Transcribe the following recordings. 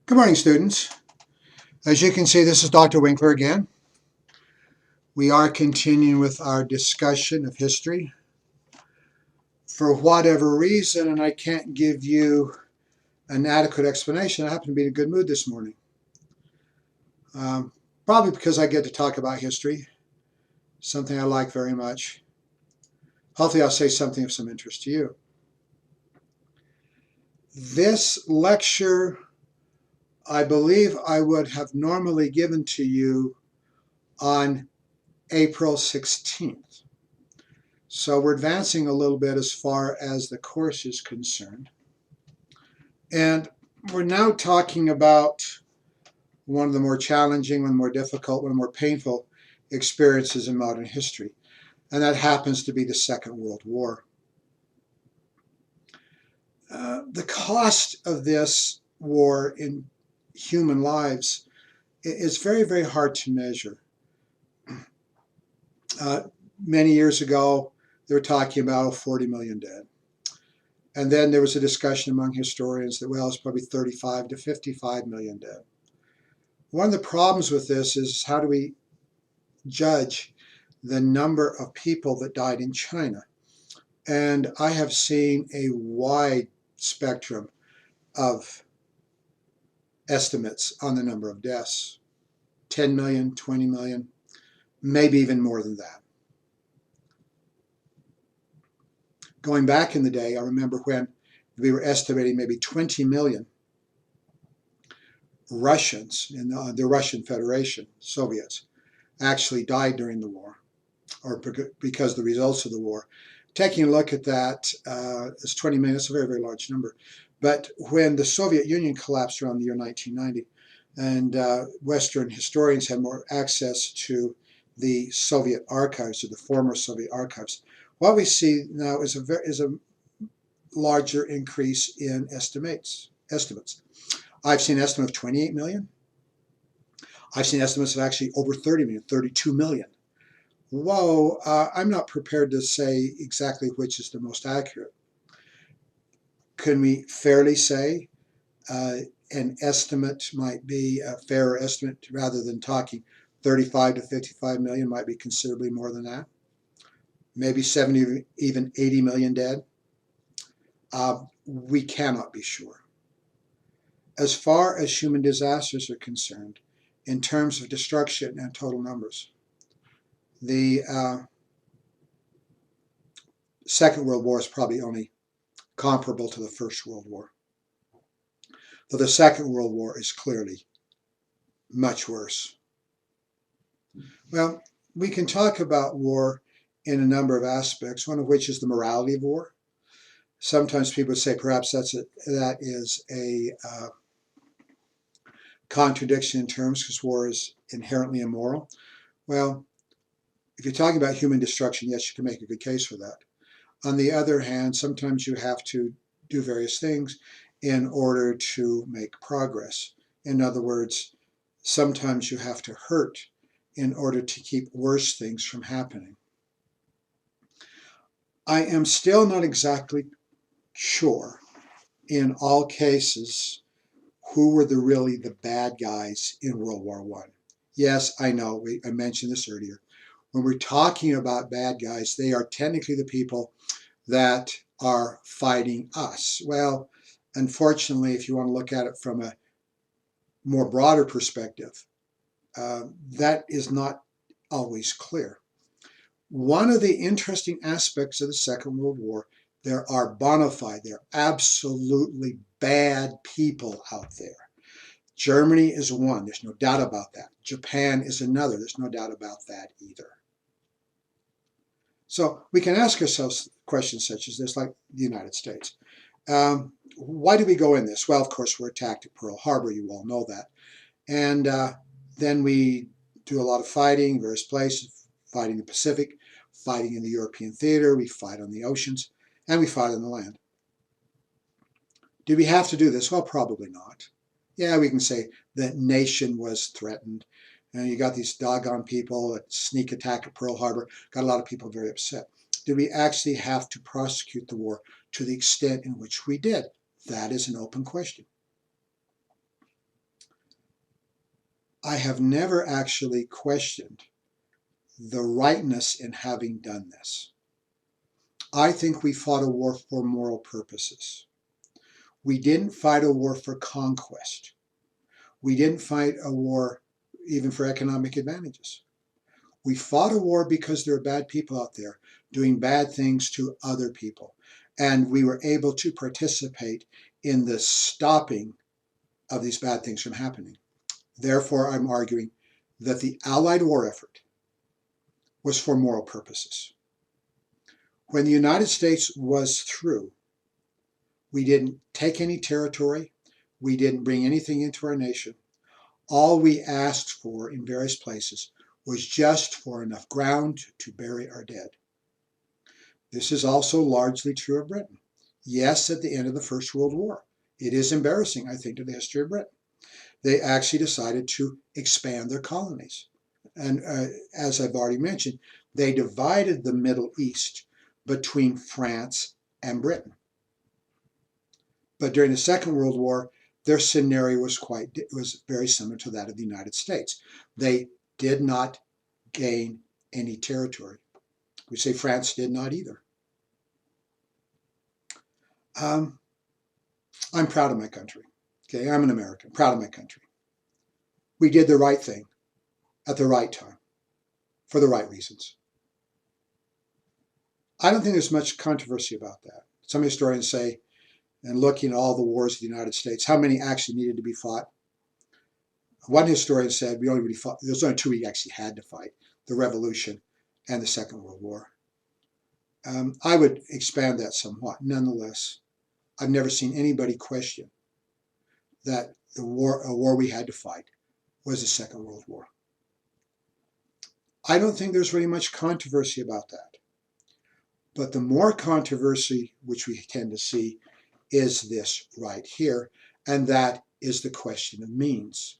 Good morning, students. As you can see, this is Dr. Winkler again. We are continuing with our discussion of history. For whatever reason, and I can't give you an adequate explanation, I happen to be in a good mood this morning. Probably because I get to talk about history, something I like very much. Hopefully I'll say something of some interest to you. This lecture, I believe I would have normally given to you on April 16th. So we're advancing a little bit as far as the course is concerned. And we're now talking about one of the more challenging, one of the more difficult, one of the more painful experiences in modern history. And that happens to be the Second World War. The cost of this war in human lives is very, very hard to measure. Many years ago, they were talking about 40 million dead. And then there was a discussion among historians that, well, it's probably 35 to 55 million dead. One of the problems with this is how do we judge the number of people that died in China? And I have seen a wide spectrum of estimates on the number of deaths. 10 million, 20 million, maybe even more than that. Going back in the day, I remember when we were estimating maybe 20 million Russians in the Russian Federation, Soviets, actually died during the war, or because of the results of the war. Taking a look at that, it's 20 million, it's a very, very large number. But when the Soviet Union collapsed around the year 1990, and Western historians had more access to the Soviet archives, or the former Soviet archives, what we see now is a larger increase in estimates. I've seen an estimate of 28 million. I've seen estimates of actually over 30 million, 32 million. Whoa, I'm not prepared to say exactly which is the most accurate. Can we fairly say an estimate might be a fairer estimate rather than talking 35 to 55 million, might be considerably more than that? Maybe 70, even 80 million dead? We cannot be sure. As far as human disasters are concerned, in terms of destruction and total numbers, the Second World War is probably only comparable to the First World War. But the Second World War is clearly much worse. Well, we can talk about war in a number of aspects, one of which is the morality of war. Sometimes people say perhaps that is a contradiction in terms because war is inherently immoral. Well, if you're talking about human destruction, yes, you can make a good case for that. On the other hand, sometimes you have to do various things in order to make progress. In other words, sometimes you have to hurt in order to keep worse things from happening. I am still not exactly sure in all cases who were really the bad guys in World War I. Yes, I know, I mentioned this earlier. When we're talking about bad guys, they are technically the people that are fighting us. Well, unfortunately, if you want to look at it from a more broader perspective, that is not always clear. One of the interesting aspects of the Second World War, there are bona fide, there are absolutely bad people out there. Germany is one, there's no doubt about that. Japan is another, there's no doubt about that either. So we can ask ourselves questions such as this, like the United States. Why did we go in this? Well, of course, we're attacked at Pearl Harbor, you all know that. And then we do a lot of fighting in various places, fighting in the Pacific, fighting in the European theater, we fight on the oceans, and we fight on the land. Did we have to do this? Well, probably not. Yeah, we can say the nation was threatened. And you got these doggone people that sneak attack at Pearl Harbor, got a lot of people very upset. Did we actually have to prosecute the war to the extent in which we did? That is an open question. I have never actually questioned the rightness in having done this. I think we fought a war for moral purposes. We didn't fight a war for conquest. We didn't fight a war even for economic advantages. We fought a war because there are bad people out there doing bad things to other people. And we were able to participate in the stopping of these bad things from happening. Therefore, I'm arguing that the Allied war effort was for moral purposes. When the United States was through, we didn't take any territory. We didn't bring anything into our nation. All we asked for in various places was just for enough ground to bury our dead. This is also largely true of Britain. Yes, at the end of the First World War. It is embarrassing, I think, to the history of Britain. They actually decided to expand their colonies. And as I've already mentioned, they divided the Middle East between France and Britain. But during the Second World War, their scenario was very similar to that of the United States. They did not gain any territory. We say France did not either. I'm proud of my country. Okay, I'm an American, proud of my country. We did the right thing at the right time for the right reasons. I don't think there's much controversy about that. Some historians say, and looking at all the wars of the United States, how many actually needed to be fought? One historian said we only really fought, there's only two we actually had to fight, the Revolution and the Second World War. I would expand that somewhat. Nonetheless, I've never seen anybody question that a war we had to fight was the Second World War. I don't think there's really much controversy about that. But the more controversy which we tend to see is this right here, and that is the question of means.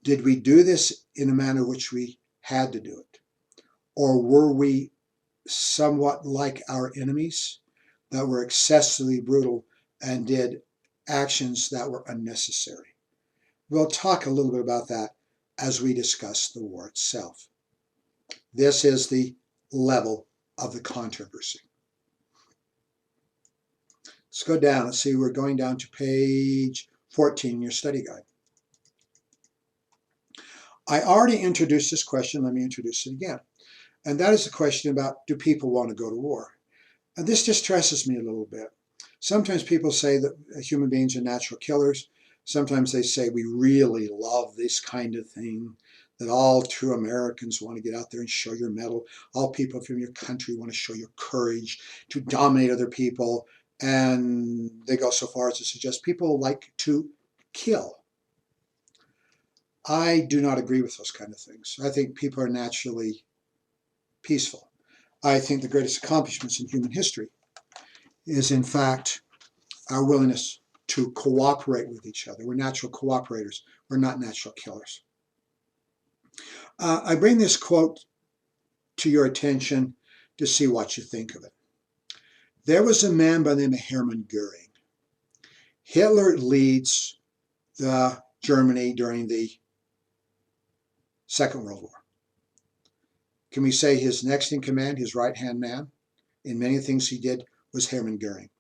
Did we do this in a manner which we had to do it? Or were we somewhat like our enemies that were excessively brutal and did actions that were unnecessary? We'll talk a little bit about that as we discuss the war itself. This is the level of the controversy. Let's go down. Let's see, we're going down to page 14 in your study guide. I already introduced this question. Let me introduce it again. And that is the question about, do people want to go to war? And this distresses me a little bit. Sometimes people say that human beings are natural killers. Sometimes they say we really love this kind of thing, that all true Americans want to get out there and show your mettle. All people from your country want to show your courage to dominate other people. And they go so far as to suggest people like to kill. I do not agree with those kind of things. I think people are naturally peaceful. I think the greatest accomplishments in human history is, in fact, our willingness to cooperate with each other. We're natural cooperators. We're not natural killers. I bring this quote to your attention to see what you think of it. There was a man by the name of Hermann Goering. Hitler leads Germany during the Second World War. Can we say his next in command, his right-hand man, in many things he did, was Hermann Goering.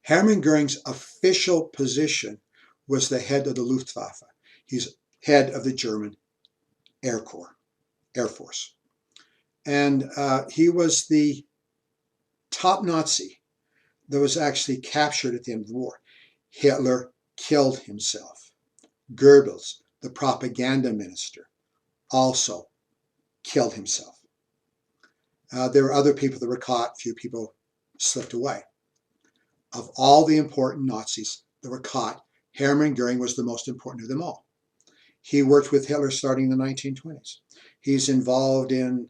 Hermann Goering's official position was the head of the Luftwaffe. He's head of the German Air Force. And he was the top Nazi that was actually captured at the end of the war. Hitler killed himself. Goebbels, the propaganda minister, also killed himself. There were other people that were caught. Few people slipped away. Of all the important Nazis that were caught, Hermann Goering was the most important of them all. He worked with Hitler starting in the 1920s. He's involved in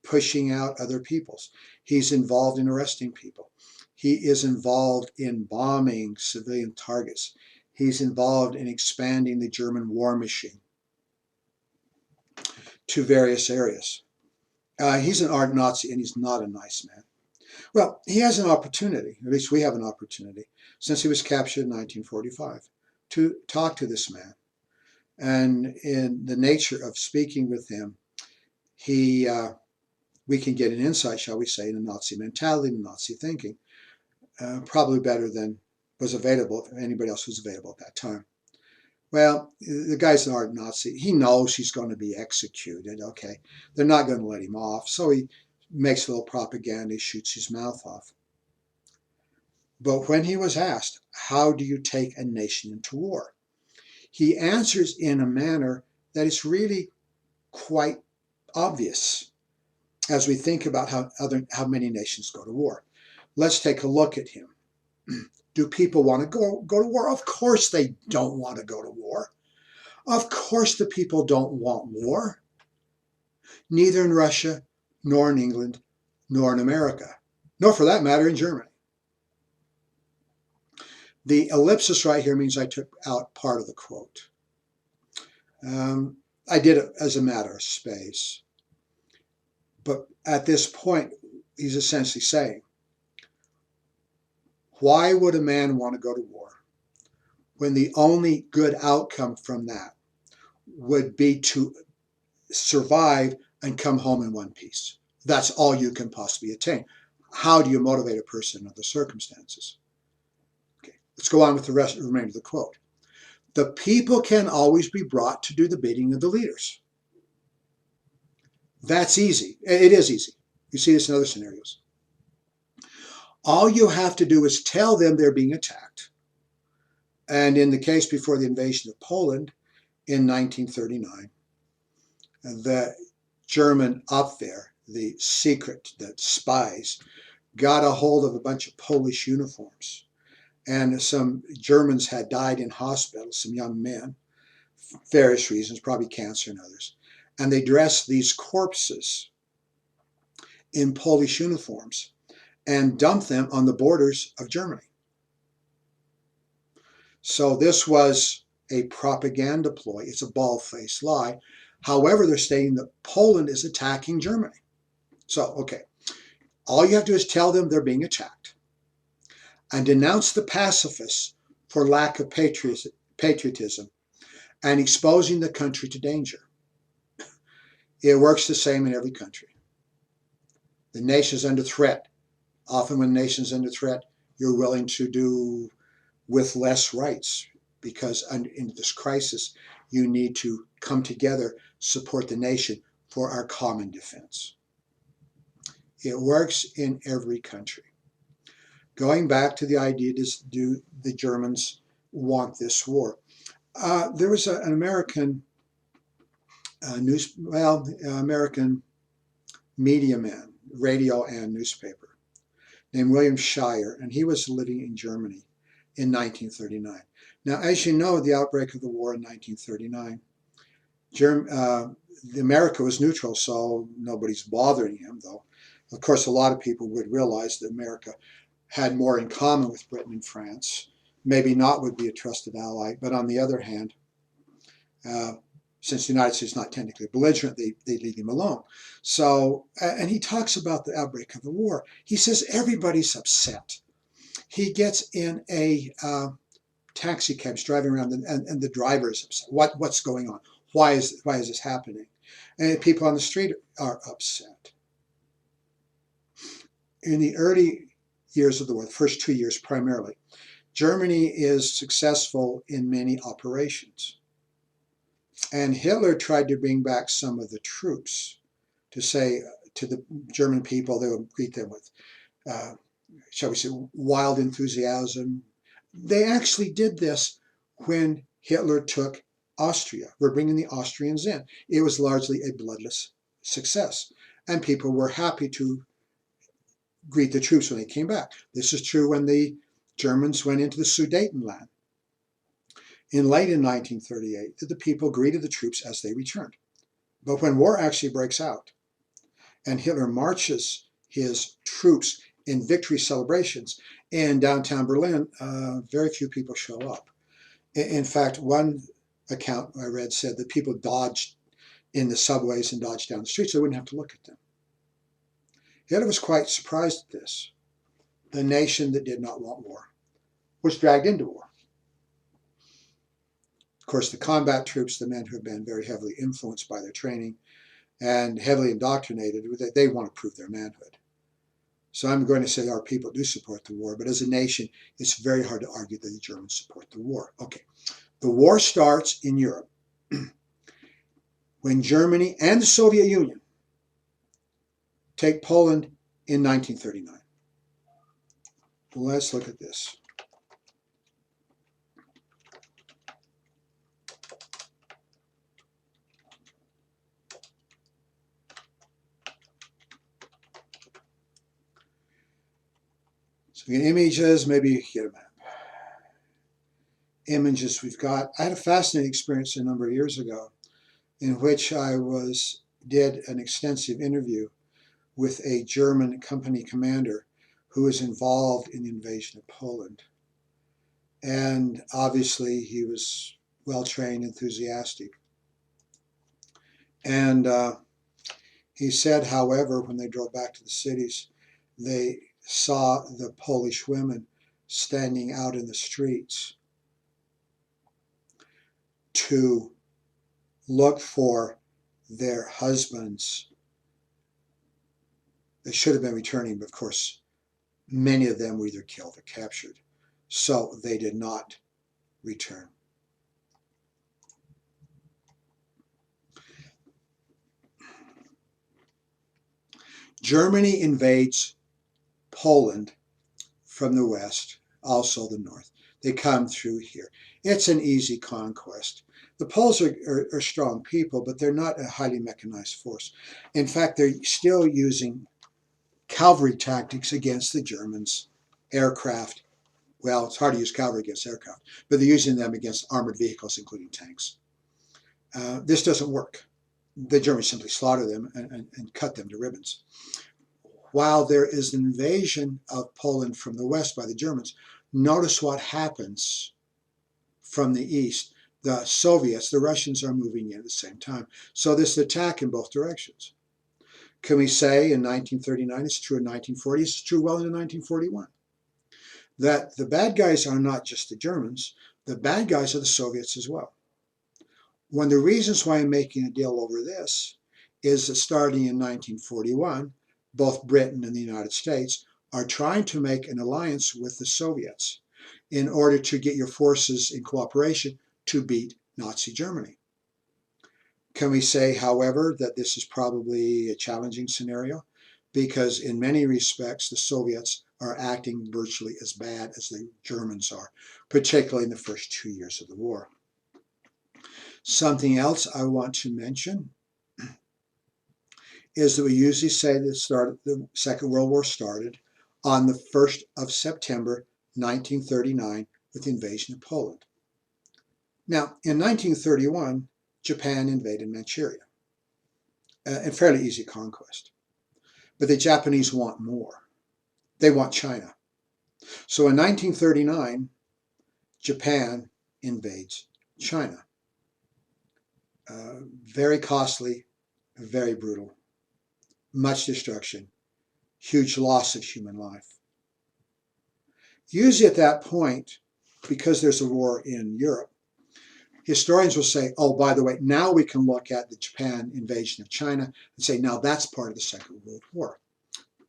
pushing out other peoples. He's involved in arresting people. He is involved in bombing civilian targets. He's involved in expanding the German war machine to various areas. He's an ardent Nazi, and he's not a nice man. Well, he has an opportunity, at least we have an opportunity, since he was captured in 1945, to talk to this man, And in the nature of speaking with him, he we can get an insight, shall we say, into Nazi mentality and Nazi thinking, probably better than was available if anybody else was available at that time. Well, the guy's an ardent Nazi. He knows he's going to be executed. Okay, they're not going to let him off, so he makes a little propaganda. He shoots his mouth off. But when he was asked, "How do you take a nation into war?" he answers in a manner that is really quite obvious as we think about how many nations go to war. Let's take a look at him. Do people want to go to war? Of course they don't want to go to war. Of course the people don't want war. Neither in Russia, nor in England, nor in America, nor for that matter in Germany. The ellipsis right here means I took out part of the quote. I did it as a matter of space. But at this point, he's essentially saying, why would a man want to go to war when the only good outcome from that would be to survive and come home in one piece? That's all you can possibly attain. How do you motivate a person under the circumstances? Okay, let's go on with the remainder of the quote. The people can always be brought to do the bidding of the leaders. That's easy. It is easy. You see this in other scenarios. All you have to do is tell them they're being attacked. And in the case before the invasion of Poland in 1939, the German Abwehr, the spies, got a hold of a bunch of Polish uniforms. And some Germans had died in hospitals, some young men, various reasons, probably cancer and others. And they dressed these corpses in Polish uniforms and dumped them on the borders of Germany. So this was a propaganda ploy. It's a bald-faced lie. However, they're stating that Poland is attacking Germany. So, okay, all you have to do is tell them they're being attacked and denounce the pacifists for lack of patriotism and exposing the country to danger. It works the same in every country. The nation's under threat. Often when the nation's under threat, you're willing to do with less rights because in this crisis, you need to come together, support the nation for our common defense. It works in every country. Going back to the idea, do the Germans want this war? There was an American American media man, radio and newspaper, named William Shirer, and he was living in Germany in 1939. Now, as you know, the outbreak of the war in 1939, America was neutral, so nobody's bothering him, though. Of course, a lot of people would realize that America had more in common with Britain and France. Maybe not would be a trusted ally, but on the other hand, since the United States is not technically belligerent, they leave him alone. So, and he talks about the outbreak of the war. He says everybody's upset. He gets in a taxi cab, driving around, and the driver is upset. What's going on? Why is this happening? And people on the street are upset. In the early years of the war, the first 2 years primarily, Germany is successful in many operations. And Hitler tried to bring back some of the troops to say to the German people, they would greet them with, shall we say, wild enthusiasm. They actually did this when Hitler took Austria. We're bringing the Austrians in. It was largely a bloodless success. And people were happy to greet the troops when they came back. This is true when the Germans went into the Sudetenland in late in 1938, that the people greeted the troops as they returned. But when war actually breaks out and Hitler marches his troops in victory celebrations in downtown Berlin, very few people show up. In fact, one account I read said that people dodged in the subways and dodged down the streets so they wouldn't have to look at them. Hitler was quite surprised at this. The nation that did not want war was dragged into war. Of course, the combat troops, the men who have been very heavily influenced by their training and heavily indoctrinated, they want to prove their manhood. So I'm going to say our people do support the war, but as a nation, it's very hard to argue that the Germans support the war. Okay, the war starts in Europe when Germany and the Soviet Union take Poland in 1939. Let's look at this. So we get images, maybe get a map. Images we've got. I had a fascinating experience a number of years ago in which I did an extensive interview with a German company commander who was involved in the invasion of Poland. And obviously he was well-trained, enthusiastic. And he said, however, when they drove back to the cities, they saw the Polish women standing out in the streets to look for their husbands. They should have been returning, but of course, many of them were either killed or captured. So they did not return. Germany invades Poland from the west, also the north. They come through here. It's an easy conquest. The Poles are strong people, but they're not a highly mechanized force. In fact, they're still using cavalry tactics against the Germans. Aircraft, well, it's hard to use cavalry against aircraft, but they're using them against armored vehicles, including tanks. This doesn't work. The Germans simply slaughter them and cut them to ribbons. While there is an invasion of Poland from the west by the Germans, notice what happens from the east. The Soviets, the Russians are moving in at the same time. So this attack in both directions. Can we say in 1939, it's true in 1940, it's true well into 1941, that the bad guys are not just the Germans, the bad guys are the Soviets as well. One of the reasons why I'm making a deal over this is that starting in 1941, both Britain and the United States are trying to make an alliance with the Soviets in order to get your forces in cooperation to beat Nazi Germany. Can we say, however, that this is probably a challenging scenario? Because in many respects, the Soviets are acting virtually as bad as the Germans are, particularly in the first 2 years of the war. Something else I want to mention is that we usually say that the Second World War started on the 1st of September 1939 with the invasion of Poland. Now, in 1931, Japan invaded Manchuria, a fairly easy conquest. But the Japanese want more. They want China. So in 1939, Japan invades China. Very costly, very brutal, much destruction, huge loss of human life. Usually at that point, because there's a war in Europe, historians will say, oh, by the way, now we can look at the Japan invasion of China and say, now that's part of the Second World War.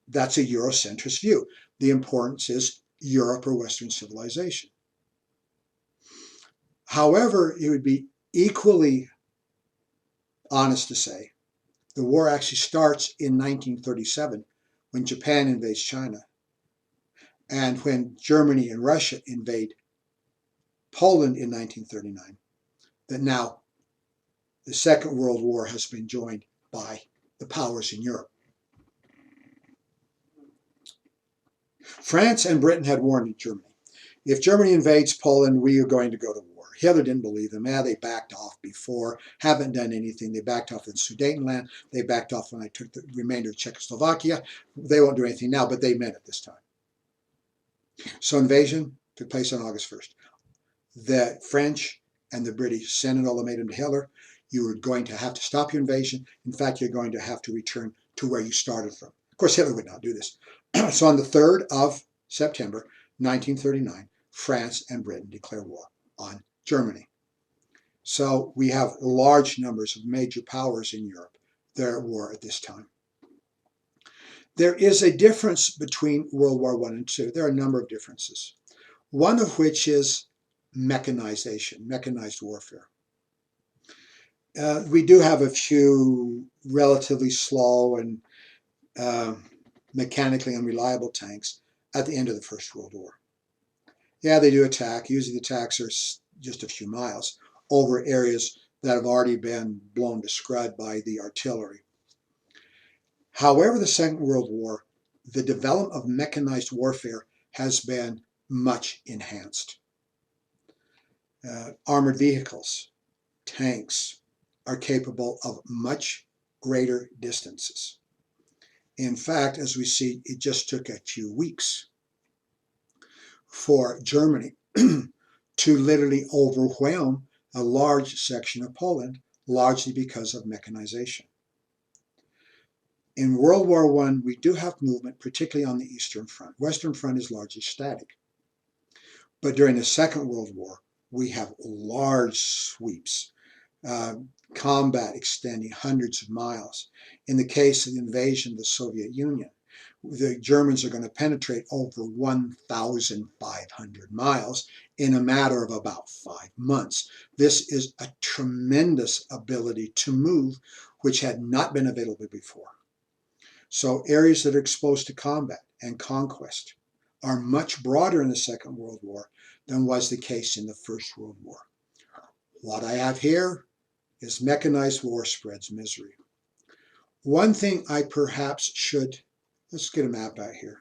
That's a Eurocentrist view. The importance is Europe or Western civilization. However, it would be equally honest to say the war actually starts in 1937 when Japan invades China and when Germany and Russia invade Poland in 1939, that now the Second World War has been joined by the powers in Europe. France and Britain had warned Germany. If Germany invades Poland, we are going to go to war. Hitler didn't believe them. They backed off before, haven't done anything. They backed off in Sudetenland. They backed off when I took the remainder of Czechoslovakia. They won't do anything now, but they meant it this time. So invasion took place on August 1st. The French and the British sent an ultimatum to Hitler. You are going to have to stop your invasion. In fact, you're going to have to return to where you started from. Of course, Hitler would not do this. So on the 3rd of September 1939, France and Britain declare war on Germany. So we have large numbers of major powers in Europe that are at war at this time. There is a difference between World War I and II. There are a number of differences. One of which is mechanization, mechanized warfare. We do have a few relatively slow and mechanically unreliable tanks at the end of the First World War. Yeah, they do attack. Usually the attacks are just a few miles over areas that have already been blown to scud by the artillery. However, the Second World War, the development of mechanized warfare has been much enhanced. Armored vehicles, tanks, are capable of much greater distances. In fact, as we see, it just took a few weeks for Germany to literally overwhelm a large section of Poland, largely because of mechanization. In World War I, we do have movement, particularly on the Eastern Front. Western Front is largely static. But during the Second World War, we have large sweeps, combat extending hundreds of miles. In the case of the invasion of the Soviet Union, the Germans are going to penetrate over 1,500 miles in a matter of about 5 months. This is a tremendous ability to move, which had not been available before. So areas that are exposed to combat and conquest are much broader in the Second World War than was the case in the First World War. What I have here is mechanized war spreads misery. One thing I perhaps should, let's get a map out here.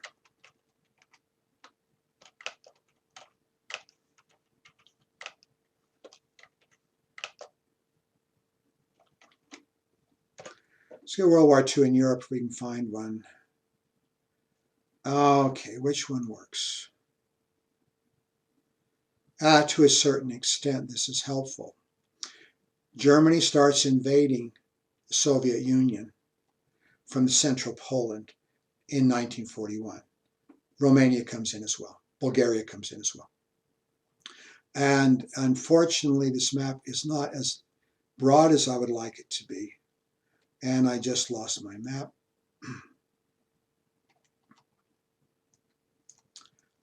Let's get World War II in Europe if we can find one. Okay, which one works? To a certain extent, this is helpful. Germany starts invading the Soviet Union from central Poland in 1941. Romania comes in as well. Bulgaria comes in as well. And unfortunately, this map is not as broad as I would like it to be. And I just lost my map.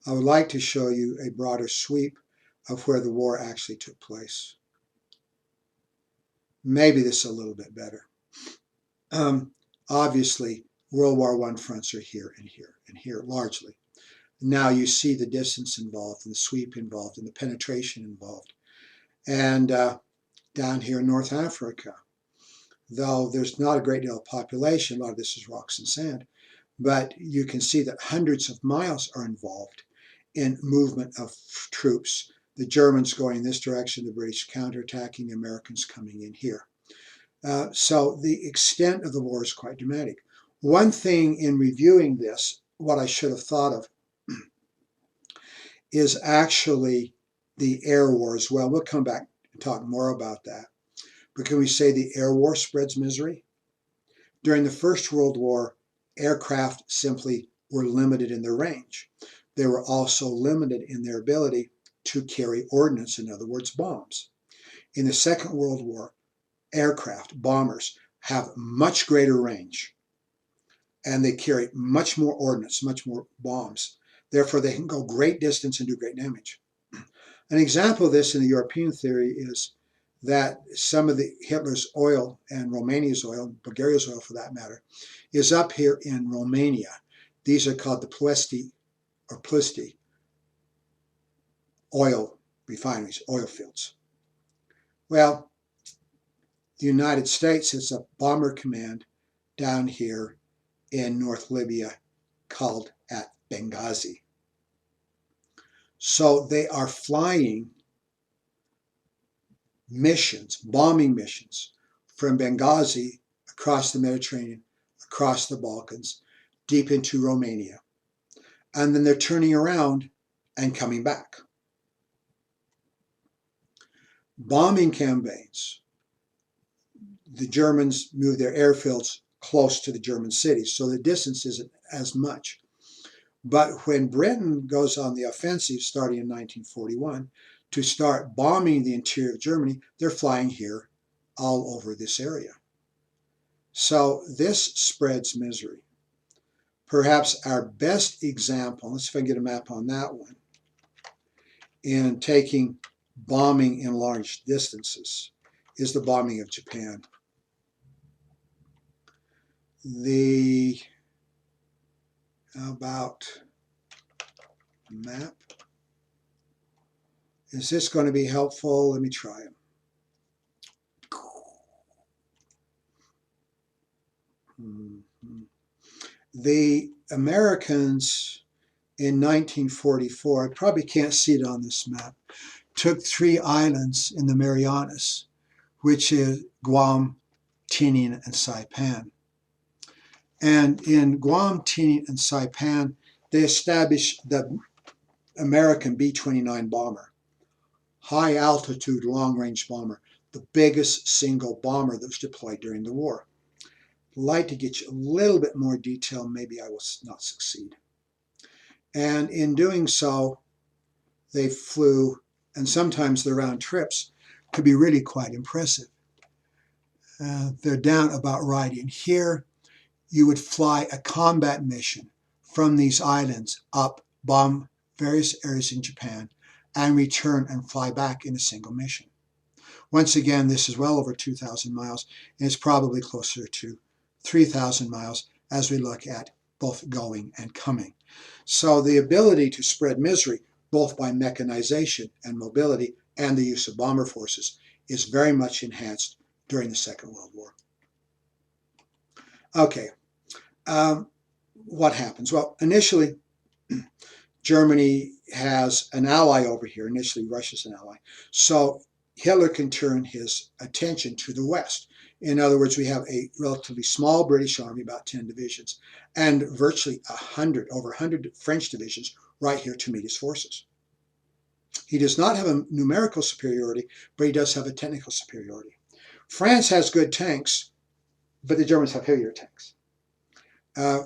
I would like to show you a broader sweep of where the war actually took place. Maybe this is a little bit better. Obviously, World War I fronts are here and here and here, largely. Now you see the distance involved and the sweep involved and the penetration involved. And down here in North Africa, though there's not a great deal of population, a lot of this is rocks and sand, but you can see that hundreds of miles are involved in movement of troops. The Germans going in this direction, the British counterattacking, the Americans coming in here. So the extent of the war is quite dramatic. One thing in reviewing this, what I should have thought of, is actually the air war as well. We'll come back and talk more about that. But can we say the air war spreads misery? During the First World War, aircraft simply were limited in their range. They were also limited in their ability to carry ordnance, in other words, bombs. In the Second World War, aircraft, bombers, have much greater range, and they carry much more ordnance, much more bombs. Therefore, they can go great distance and do great damage. An example of this in the European theory is that some of the Hitler's oil and Romania's oil, Bulgaria's oil for that matter, is up here in Romania. These are called the Ploiești or Ploiești oil refineries, oil fields. Well, the United States has a bomber command down here in North Libya called at Benghazi. So they are flying missions, bombing missions, from Benghazi across the Mediterranean, across the Balkans, deep into Romania. And then they're turning around and coming back. Bombing campaigns. The Germans move their airfields close to the German cities, so the distance isn't as much. But when Britain goes on the offensive starting in 1941, to start bombing the interior of Germany, they're flying here all over this area. So this spreads misery. Perhaps our best example, let's see if I can get a map on that one, in taking bombing in large distances is the bombing of Japan. How about map? Is this going to be helpful? Let me try it. The Americans in 1944, I probably can't see it on this map, took 3 islands in the Marianas, which is Guam, Tinian, and Saipan. And in Guam, Tinian, and Saipan, they established the American B-29 bomber, high altitude, long range bomber, the biggest single bomber that was deployed during the war. I'd like to get you a little bit more detail, maybe I will not succeed. And in doing so, they flew, and sometimes the round trips could be really quite impressive. They're down about right in here. You would fly a combat mission from these islands up, bomb various areas in Japan, and return and fly back in a single mission. Once again, this is well over 2,000 miles, and it's probably closer to 3,000 miles as we look at both going and coming. So the ability to spread misery, both by mechanization and mobility and the use of bomber forces, is very much enhanced during the Second World War. Okay, what happens? Well, initially, Germany has an ally over here. Initially, Russia's an ally. So Hitler can turn his attention to the West. In other words, we have a relatively small British army, about 10 divisions, and virtually over 100 French divisions right here to meet his forces. He does not have a numerical superiority, but he does have a technical superiority. France has good tanks, but the Germans have heavier tanks.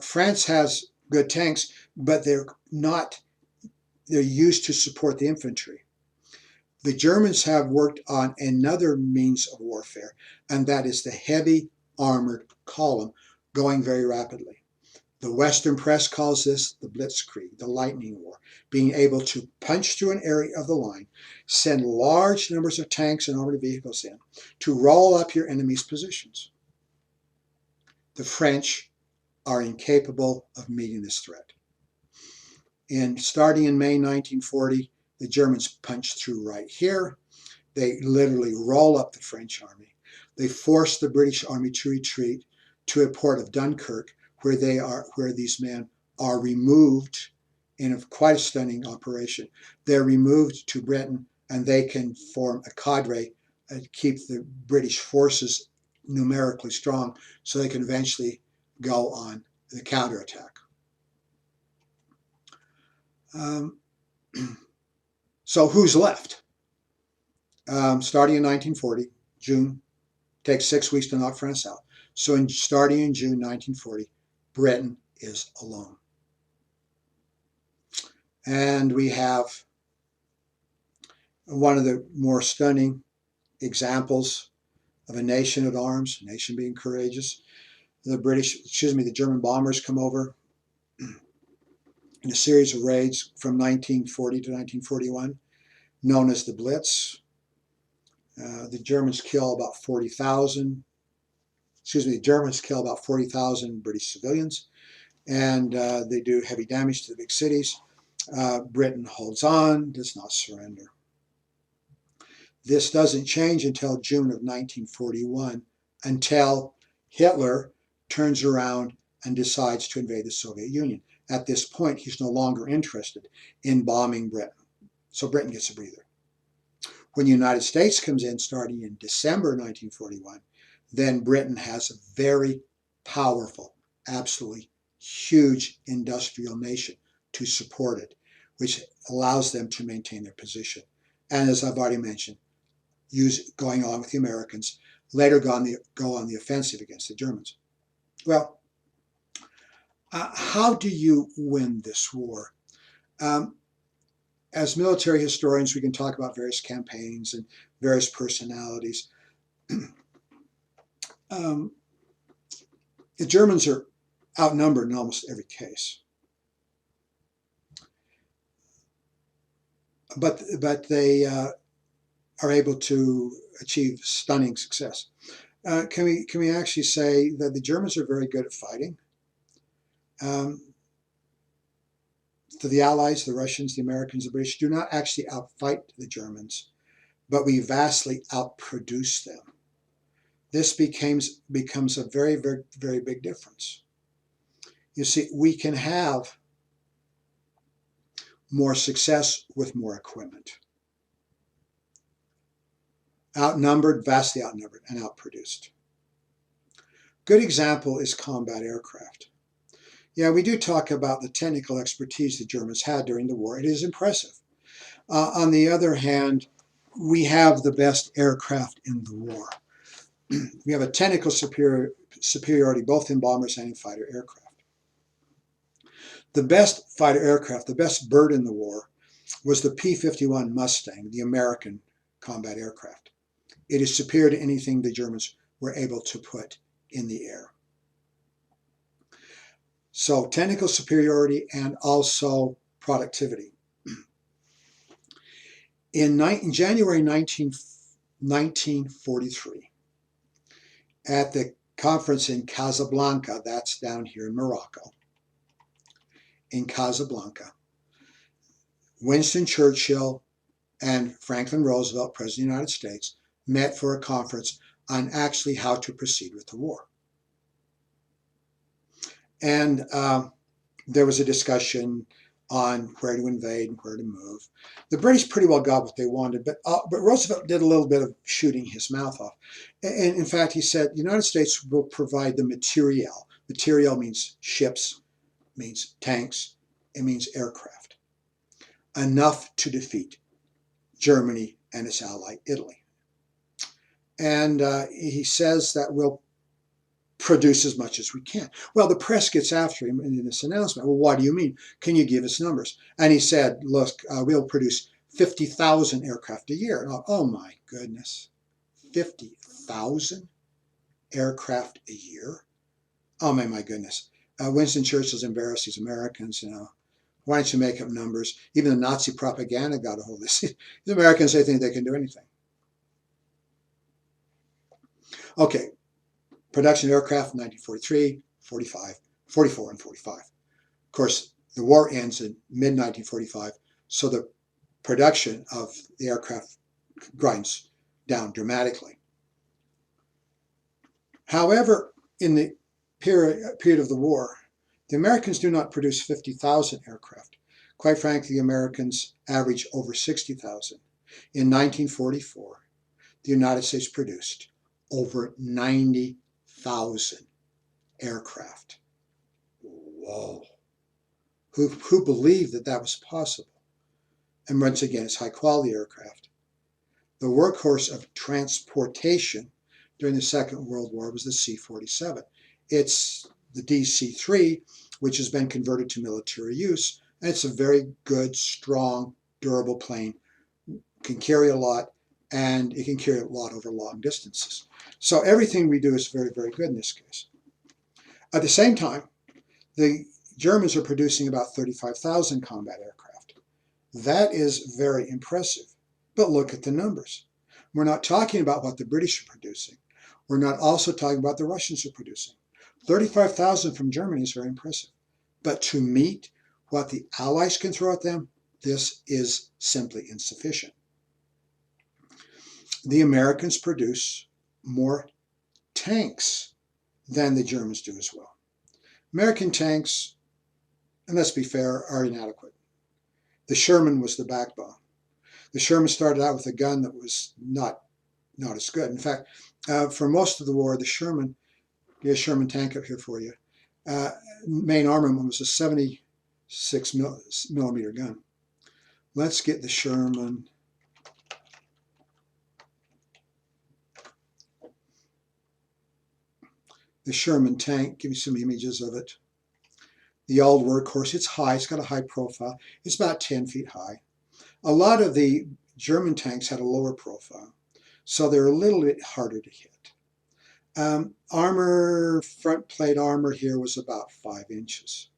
France has good tanks, but they're used to support the infantry. The Germans have worked on another means of warfare, and that is the heavy armored column going very rapidly. The Western press calls this the Blitzkrieg, the lightning war, being able to punch through an area of the line, send large numbers of tanks and armored vehicles in to roll up your enemy's positions. The French are incapable of meeting this threat. Starting in May 1940, the Germans punch through right here. They literally roll up the French army. They force the British army to retreat to a port of Dunkirk, where these men are removed in quite a stunning operation. They're removed to Britain, and they can form a cadre and keep the British forces numerically strong, so they can eventually go on the counterattack. So who's left? Starting in 1940, June, takes 6 weeks to knock France out. So starting in June 1940, Britain is alone. And we have one of the more stunning examples of a nation at arms, a nation being courageous. The German bombers come over in a series of raids from 1940 to 1941, known as the Blitz. The Germans kill about 40,000. The Germans kill about 40,000 British civilians, and they do heavy damage to the big cities. Britain holds on, does not surrender. This doesn't change until June of 1941, until Hitler turns around and decides to invade the Soviet Union. At this point, he's no longer interested in bombing Britain. So Britain gets a breather. When the United States comes in, starting in December 1941, then Britain has a very powerful, absolutely huge industrial nation to support it, which allows them to maintain their position. And as I've already mentioned, going on with the Americans, later go on the offensive against the Germans. Well, how do you win this war? as military historians, we can talk about various campaigns and various personalities. The Germans are outnumbered in almost every case, but they are able to achieve stunning success. Can we actually say that the Germans are very good at fighting? The Allies, the Russians, the Americans, the British do not actually outfight the Germans, but we vastly outproduce them. This becomes a very, very, very big difference. You see, we can have more success with more equipment. Outnumbered, vastly outnumbered, and outproduced. Good example is combat aircraft. Yeah, we do talk about the technical expertise the Germans had during the war. It is impressive. On the other hand, we have the best aircraft in the war. We have a technical superiority both in bombers and in fighter aircraft. The best fighter aircraft, the best bird in the war, was the P-51 Mustang, the American combat aircraft. It is superior to anything the Germans were able to put in the air. So technical superiority and also productivity. In January 1943, at the conference in Casablanca, that's down here in Morocco, in Casablanca, Winston Churchill and Franklin Roosevelt, President of the United States, met for a conference on actually how to proceed with the war. And there was a discussion on where to invade and where to move. The British pretty well got what they wanted, but Roosevelt did a little bit of shooting his mouth off. And in fact, he said, the United States will provide the materiel. Materiel means ships, means tanks, it means aircraft. Enough to defeat Germany and its ally, Italy. And he says that we'll produce as much as we can. Well, the press gets after him in this announcement. Well, what do you mean? Can you give us numbers? And he said, look, we'll produce 50,000 aircraft a year. Oh my goodness, 50,000 aircraft a year? Oh my goodness. Winston Churchill's embarrassed these Americans, you know. Why don't you make up numbers? Even the Nazi propaganda got a hold of this. The Americans, they think they can do anything. Okay. Production aircraft, 1943, 45, 44, and 45. Of course, the war ends in mid-1945, so the production of the aircraft grinds down dramatically. However, in the period of the war, the Americans do not produce 50,000 aircraft. Quite frankly, the Americans average over 60,000. In 1944, the United States produced over 90,000 aircraft. Whoa. Who believed that that was possible? And once again, it's high quality aircraft. The workhorse of transportation during the Second World War was the C-47. It's the DC-3, which has been converted to military use, and it's a very good, strong, durable plane. It can carry a lot, and it can carry a lot over long distances. So everything we do is very, very good in this case. At the same time, the Germans are producing about 35,000 combat aircraft. That is very impressive. But look at the numbers. We're not talking about what the British are producing. We're not also talking about the Russians are producing. 35,000 from Germany is very impressive. But to meet what the Allies can throw at them, this is simply insufficient. The Americans produce more tanks than the Germans do as well. American tanks, and let's be fair, are inadequate. The Sherman was the backbone. The Sherman started out with a gun that was not as good. In fact, for most of the war, the Sherman, get a Sherman tank up here for you, main armament was a 76 millimeter gun. Let's get the Sherman. The Sherman tank, give you some images of it. The old workhorse, it's high, it's got a high profile. It's about 10 feet high. A lot of the German tanks had a lower profile, so they're a little bit harder to hit. Armor, front plate armor here was about 5 inches.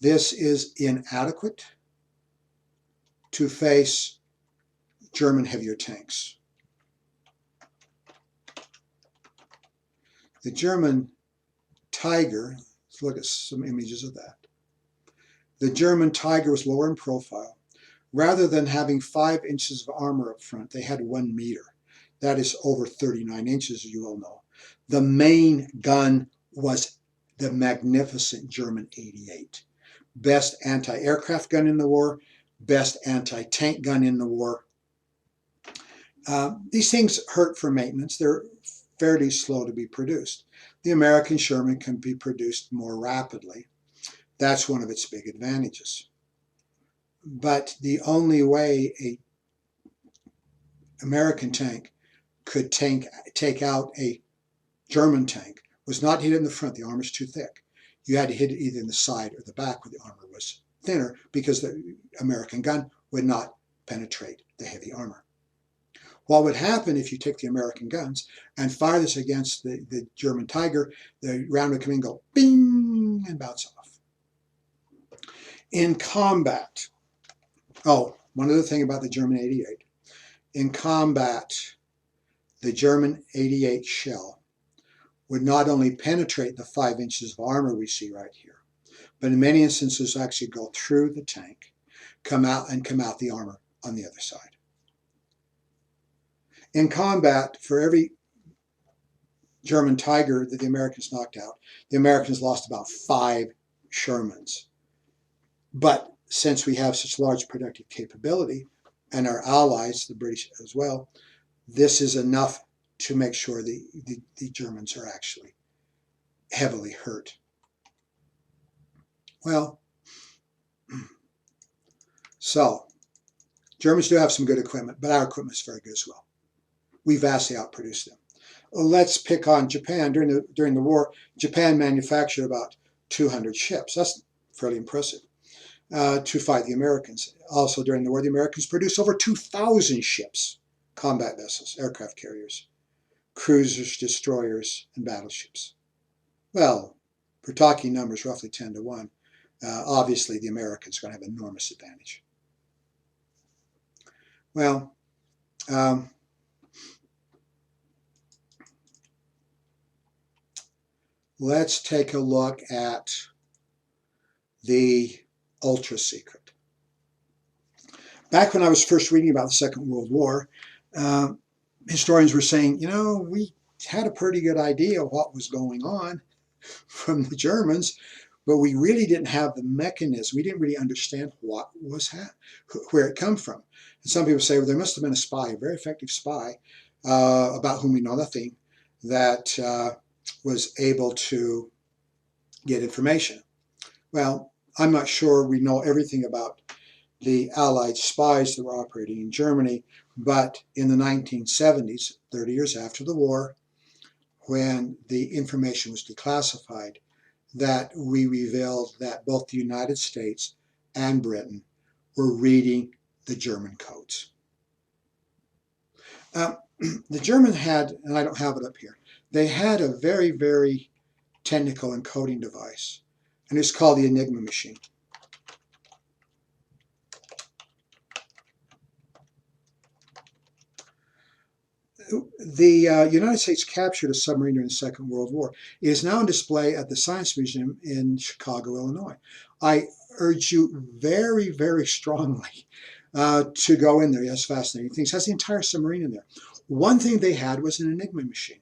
This is inadequate to face German heavier tanks. The German Tiger, let's look at some images of that. The German Tiger was lower in profile. Rather than having 5 inches of armor up front, they had 1 meter. That is over 39 inches, you all know. The main gun was the magnificent German 88. Best anti-aircraft gun in the war, best anti-tank gun in the war. These things hurt for maintenance. They're fairly slow to be produced. The American Sherman can be produced more rapidly. That's one of its big advantages. But the only way a American tank could take out a German tank was not hit it in the front. The armor's too thick. You had to hit it either in the side or the back where the armor was thinner, because the American gun would not penetrate the heavy armor. What would happen if you take the American guns and fire this against the German Tiger, the round would come in and go bing and bounce off. In combat, one other thing about the German 88. In combat, the German 88 shell would not only penetrate the 5 inches of armor we see right here, but in many instances actually go through the tank, come out the armor on the other side. In combat, for every German Tiger that the Americans knocked out, the Americans lost about 5 Shermans. But since we have such large productive capability, and our allies, the British as well, this is enough to make sure the Germans are actually heavily hurt. Well, so Germans do have some good equipment, but our equipment is very good as well. We vastly outproduce them. Let's pick on Japan. During the war, Japan manufactured about 200 ships. That's fairly impressive. To fight the Americans. Also during the war, the Americans produced over 2,000 ships, combat vessels, aircraft carriers, cruisers, destroyers, and battleships. Well, we're talking numbers roughly 10 to 1. Obviously, the Americans are going to have enormous advantage. Well, let's take a look at the ultra secret. Back when I was first reading about the Second World War, historians were saying, we had a pretty good idea of what was going on from the Germans, but we really didn't have the mechanism. We didn't really understand what was where it come from. And some people say, well, there must have been a spy, a very effective spy, about whom we know nothing, that was able to get information. Well, I'm not sure we know everything about the Allied spies that were operating in Germany, but in the 1970s, 30 years after the war, when the information was declassified, that we revealed that both the United States and Britain were reading the German codes. The German had, and I don't have it up here, they had a very, very technical encoding device, and it's called the Enigma machine. The United States captured a submarine during the Second World War. It is now on display at the Science Museum in Chicago, Illinois. I urge you very, very strongly to go in there. Yes, fascinating things. It has the entire submarine in there. One thing they had was an Enigma machine.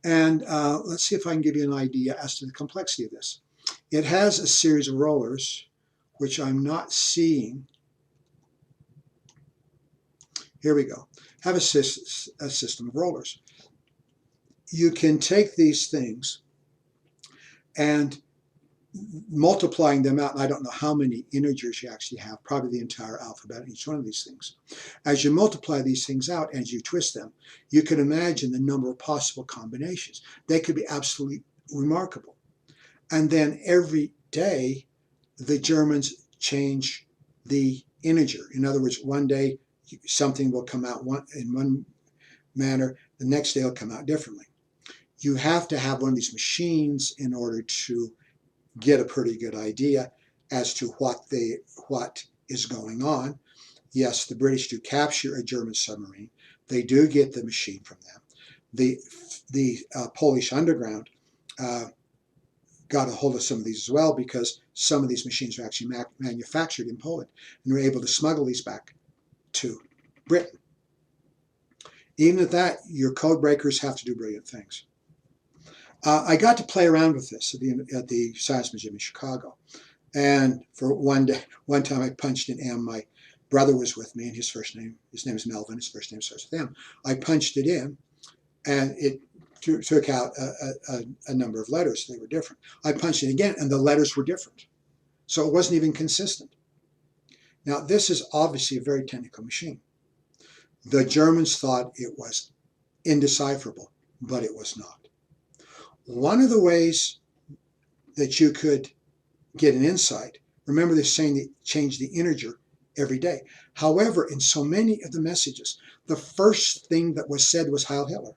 And let's see if I can give you an idea as to the complexity of this. It has a series of rollers, which I'm not seeing. Here we go. Have a system of rollers. You can take these things and multiplying them out, and I don't know how many integers you actually have, probably the entire alphabet in each one of these things. As you multiply these things out and as you twist them, you can imagine the number of possible combinations. They could be absolutely remarkable. And then every day, the Germans change the integer. In other words, one day something will come out in one manner, the next day it'll come out differently. You have to have one of these machines in order to get a pretty good idea as to what is going on. Yes, the British do capture a German submarine. They do get the machine from them. The Polish underground got a hold of some of these as well, because some of these machines are actually manufactured in Poland, and were able to smuggle these back to Britain. Even at that, your code breakers have to do brilliant things. I got to play around with this at the Science Museum in Chicago, and for one time I punched in M. My brother was with me, and his name is Melvin. His first name starts with M. I punched it in, and it took out a number of letters. They were different. I punched it again, and the letters were different. So it wasn't even consistent. Now, this is obviously a very technical machine. The Germans thought it was indecipherable, but it was not. One of the ways that you could get an insight, remember they're saying they change the integer every day. However, in so many of the messages, the first thing that was said was Heil Hitler.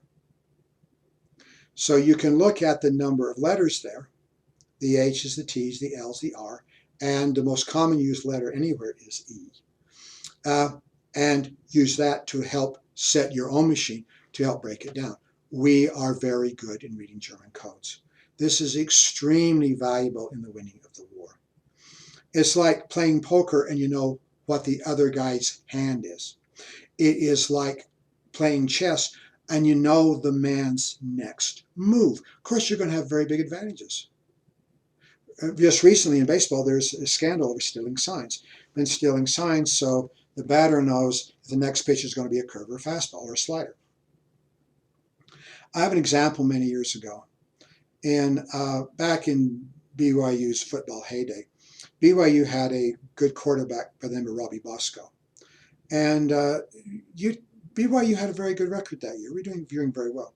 So you can look at the number of letters there, the H's, the T's, the L's, the R, and the most common used letter anywhere is E. And use that to help set your own machine to help break it down. We are very good in reading German codes. This is extremely valuable in the winning of the war. It's like playing poker and you know what the other guy's hand is. It is like playing chess and you know the man's next move. Of course, you're going to have very big advantages. Just recently in baseball, there's a scandal over stealing signs. Been stealing signs, so the batter knows the next pitch is going to be a curve or a fastball or a slider. I have an example many years ago. Back in BYU's football heyday, BYU had a good quarterback by the name of Robbie Bosco. And BYU had a very good record that year. We were doing very well.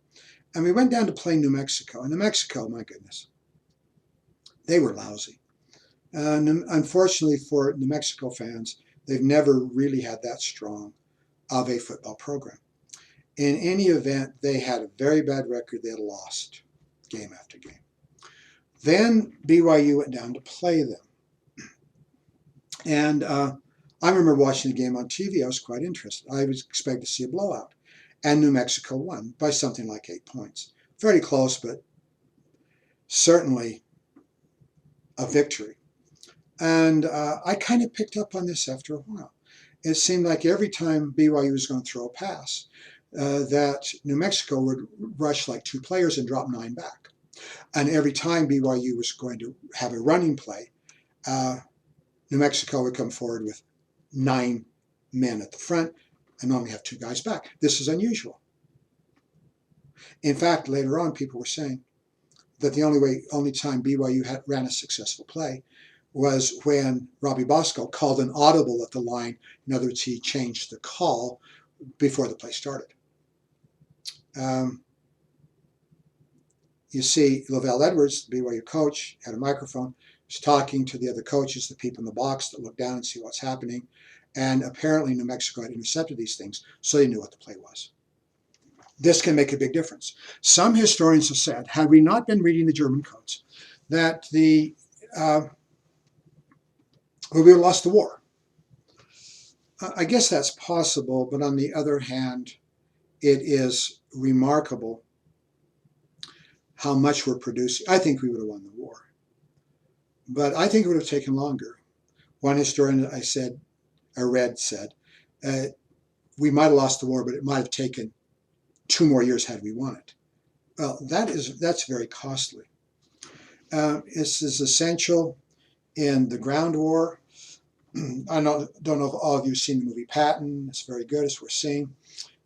And we went down to play New Mexico. And New Mexico, my goodness, they were lousy. And unfortunately for New Mexico fans, they've never really had that strong of a football program. In any event, they had a very bad record. They had lost game after game. Then BYU went down to play them. And I remember watching the game on TV. I was quite interested. I was expecting to see a blowout. And New Mexico won by something like 8 points. Very close, but certainly a victory. And I kind of picked up on this after a while. It seemed like every time BYU was going to throw a pass, that New Mexico would rush like 2 players and drop 9 back. And every time BYU was going to have a running play, New Mexico would come forward with 9 men at the front and only have 2 guys back. This is unusual. In fact, later on, people were saying that the only time BYU ran a successful play was when Robbie Bosco called an audible at the line. In other words, he changed the call before the play started. You see, Lavelle Edwards, the BYU coach, had a microphone, was talking to the other coaches, the people in the box that look down and see what's happening. And apparently New Mexico had intercepted these things, so they knew what the play was. This can make a big difference. Some historians have said, had we not been reading the German codes, that we would have lost the war. I guess that's possible, but on the other hand, it is remarkable how much we're producing. I think we would have won the war, but I think it would have taken longer. One historian I read said, we might have lost the war, but it might have taken 2 more years had we won it. Well, that's very costly. This is essential in the ground war. I don't know if all of you have seen the movie Patton. It's very good, as we're seeing.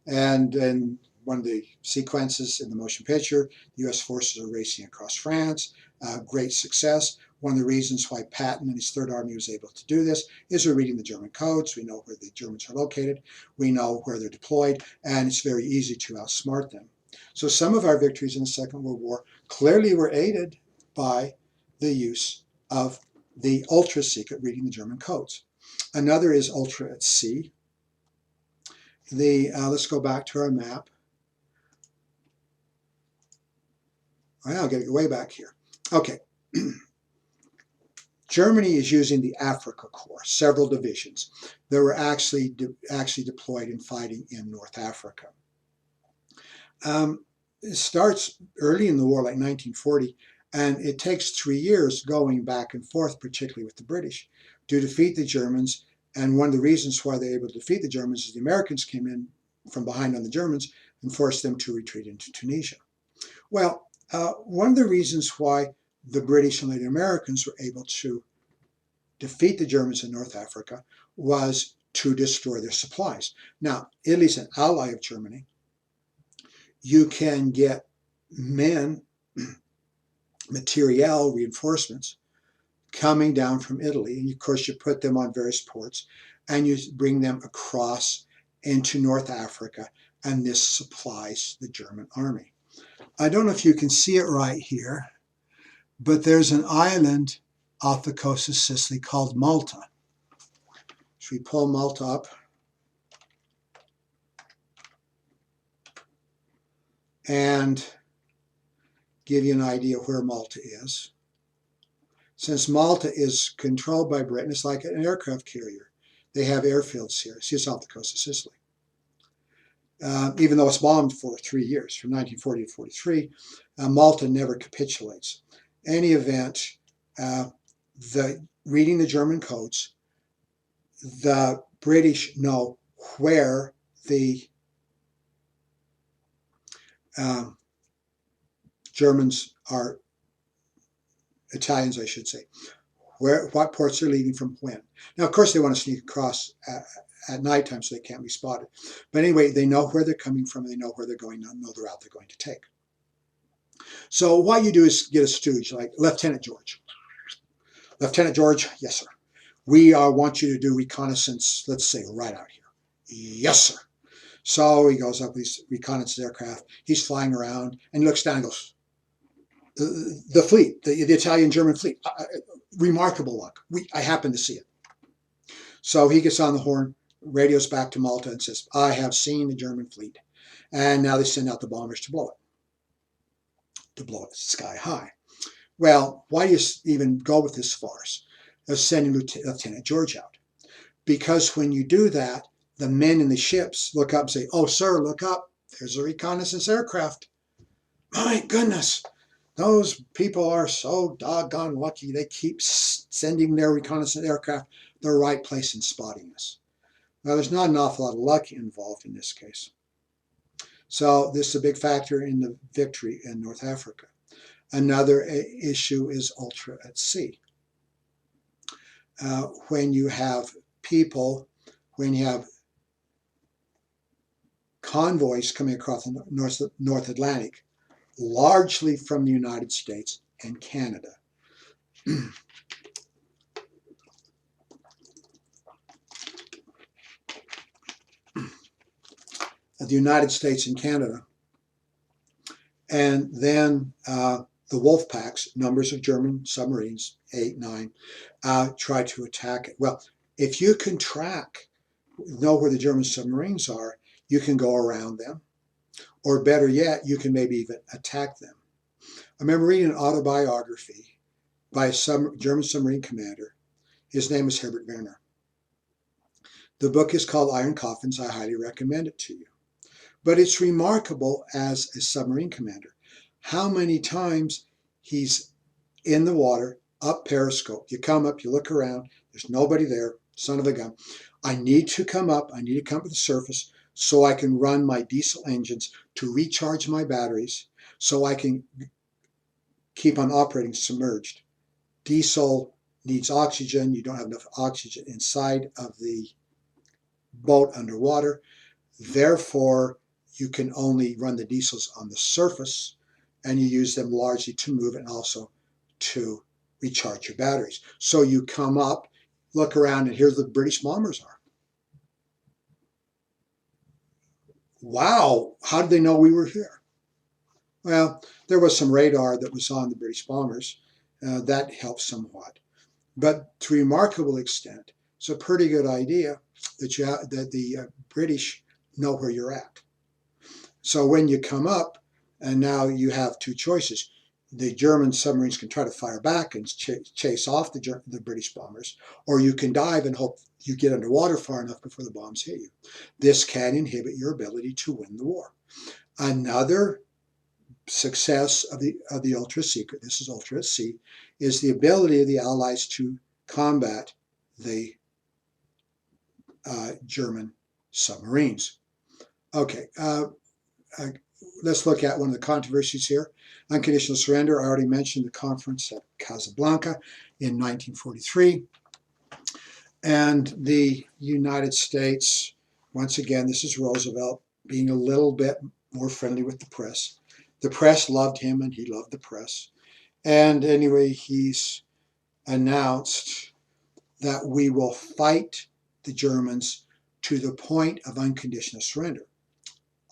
And in one of the sequences in the motion picture, the U.S. forces are racing across France. Great success. One of the reasons why Patton and his Third Army was able to do this is we're reading the German codes. We know where the Germans are located. We know where they're deployed, and it's very easy to outsmart them. So some of our victories in the Second World War clearly were aided by the use of the ultra-secret reading the German codes. Another is ultra at sea. Let's go back to our map. I'll get way back here. Okay. Germany is using the Africa Corps, several divisions that were actually deployed in fighting in North Africa. It starts early in the war, like 1940, and it takes 3 years going back and forth, particularly with the British, to defeat the Germans. And one of the reasons why they were able to defeat the Germans is the Americans came in from behind on the Germans and forced them to retreat into Tunisia. Well, one of the reasons why the British and the Americans were able to defeat the Germans in North Africa was to destroy their supplies. Now, Italy's an ally of Germany. You can get men, materiel, reinforcements coming down from Italy. And of course, you put them on various ports and you bring them across into North Africa, and this supplies the German army. I don't know if you can see it right here, but there's an island off the coast of Sicily called Malta. Should we pull Malta up? And give you an idea where Malta is. Since Malta is controlled by Britain, it's like an aircraft carrier. They have airfields here. See, it's off the coast of Sicily. Even though it's bombed for 3 years, from 1940 to 43, Malta never capitulates. Any event, reading the German codes, the British know where the Germans are, Italians I should say, what ports they're leaving from when. Now, of course, they want to sneak across at nighttime so they can't be spotted. But anyway, they know where they're coming from, they know where they're going, know the route they're going to take. So what you do is get a stooge like Lieutenant George. Lieutenant George, yes, sir. We want you to do reconnaissance, let's say, right out here. Yes, sir. So he goes up with these reconnaissance aircraft. He's flying around and he looks down and goes, the fleet, the Italian-German fleet, remarkable luck. I happen to see it. So he gets on the horn, radios back to Malta and says, I have seen the German fleet. And now they send out the bombers to blow it sky high. Well, why do you even go with this farce of sending Lieutenant George out? Because when you do that, the men in the ships look up and say, oh, sir, look up. There's a reconnaissance aircraft. My goodness. Those people are so doggone lucky. They keep sending their reconnaissance aircraft the right place and spotting us. Now, there's not an awful lot of luck involved in this case. So this is a big factor in the victory in North Africa. Another issue is ultra at sea. When you have people, when you have convoys coming across the North Atlantic, largely from the United States and Canada. The United States and Canada. And then the wolf packs, numbers of German submarines, 8, 9, try to attack it. Well, if you can know where the German submarines are, you can go around them. Or better yet, you can maybe even attack them. I remember reading an autobiography by a German submarine commander. His name is Herbert Werner. The book is called Iron Coffins. I highly recommend it to you. But it's remarkable as a submarine commander how many times he's in the water, up periscope. You come up, you look around, there's nobody there, son of a gun. I need to come up, I need to come to the surface so I can run my diesel engines to recharge my batteries so I can keep on operating submerged. Diesel needs oxygen. You don't have enough oxygen inside of the boat underwater. Therefore, you can only run the diesels on the surface, and you use them largely to move and also to recharge your batteries. So you come up, look around, and here the British bombers are. Wow, how did they know we were here? Well, there was some radar that was on the British bombers. That helped somewhat. But to a remarkable extent, It's a pretty good idea that the British know where you're at. So when you come up, and now you have two choices. The German submarines can try to fire back and chase off the British bombers, or you can dive and hope you get underwater far enough before the bombs hit you. This can inhibit your ability to win the war. Another success of the ultra secret, this is ultra at sea, is the ability of the Allies to combat the German submarines. Okay, let's look at one of the controversies here. Unconditional surrender. I already mentioned the conference at Casablanca in 1943. And the United States, once again, this is Roosevelt being a little bit more friendly with the press. The press loved him and he loved the press. And anyway, he's announced that we will fight the Germans to the point of unconditional surrender.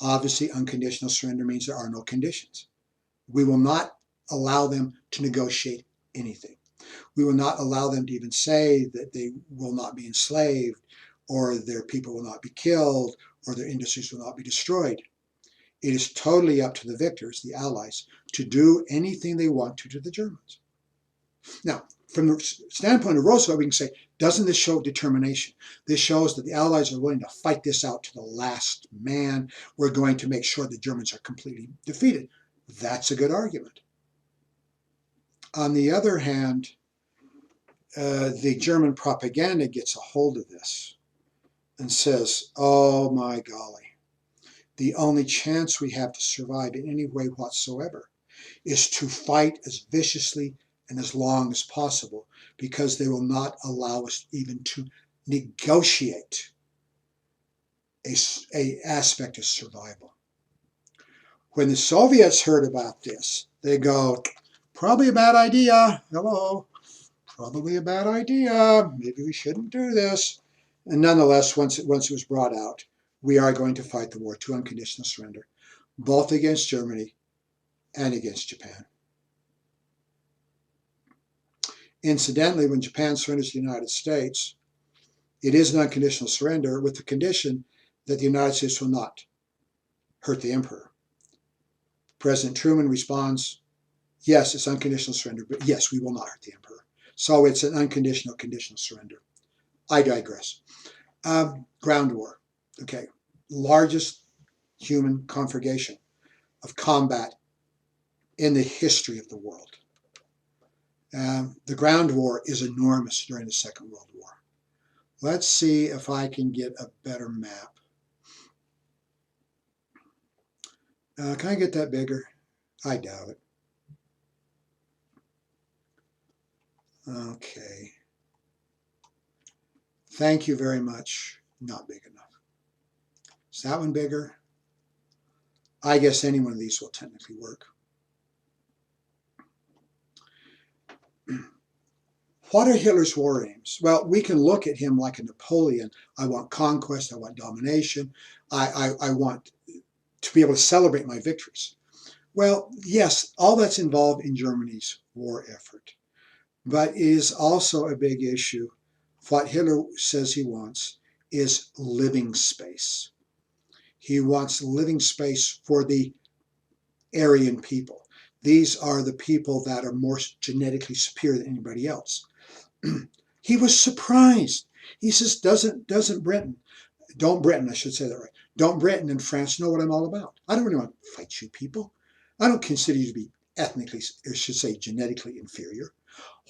Obviously, unconditional surrender means there are no conditions. We will not allow them to negotiate anything. We will not allow them to even say that they will not be enslaved, or their people will not be killed, or their industries will not be destroyed. It is totally up to the victors, the Allies, to do anything they want to the Germans. Now, from the standpoint of Roosevelt, we can say, doesn't this show determination? This shows that the Allies are willing to fight this out to the last man. We're going to make sure the Germans are completely defeated. That's a good argument. On the other hand, the German propaganda gets a hold of this and says, oh my golly, the only chance we have to survive in any way whatsoever is to fight as viciously and as long as possible, because they will not allow us even to negotiate a aspect of survival. When the Soviets heard about this, they go, probably a bad idea. Hello, probably a bad idea. Maybe we shouldn't do this. And nonetheless, once it was brought out, we are going to fight the war to unconditional surrender, both against Germany and against Japan. Incidentally, when Japan surrenders to the United States, it is an unconditional surrender with the condition that the United States will not hurt the emperor. President Truman responds, yes, it's unconditional surrender, but yes, we will not hurt the emperor. So it's an unconditional, conditional surrender. I digress. Ground war. Okay, largest human conflagration of combat in the history of the world. The ground war is enormous during the Second World War. Let's see if I can get a better map. Can I get that bigger? I doubt it. Okay. Thank you very much. Not big enough. Is that one bigger? I guess any one of these will technically work. What are Hitler's war aims? Well, we can look at him like a Napoleon. I want conquest. I want domination. I want to be able to celebrate my victories. Well, yes, all that's involved in Germany's war effort. But it is also a big issue. What Hitler says he wants is living space. He wants living space for the Aryan people. These are the people that are more genetically superior than anybody else. He was surprised. He says, don't Britain and France know what I'm all about? I don't really want to fight you people. I don't consider you to be ethnically, or should say genetically inferior.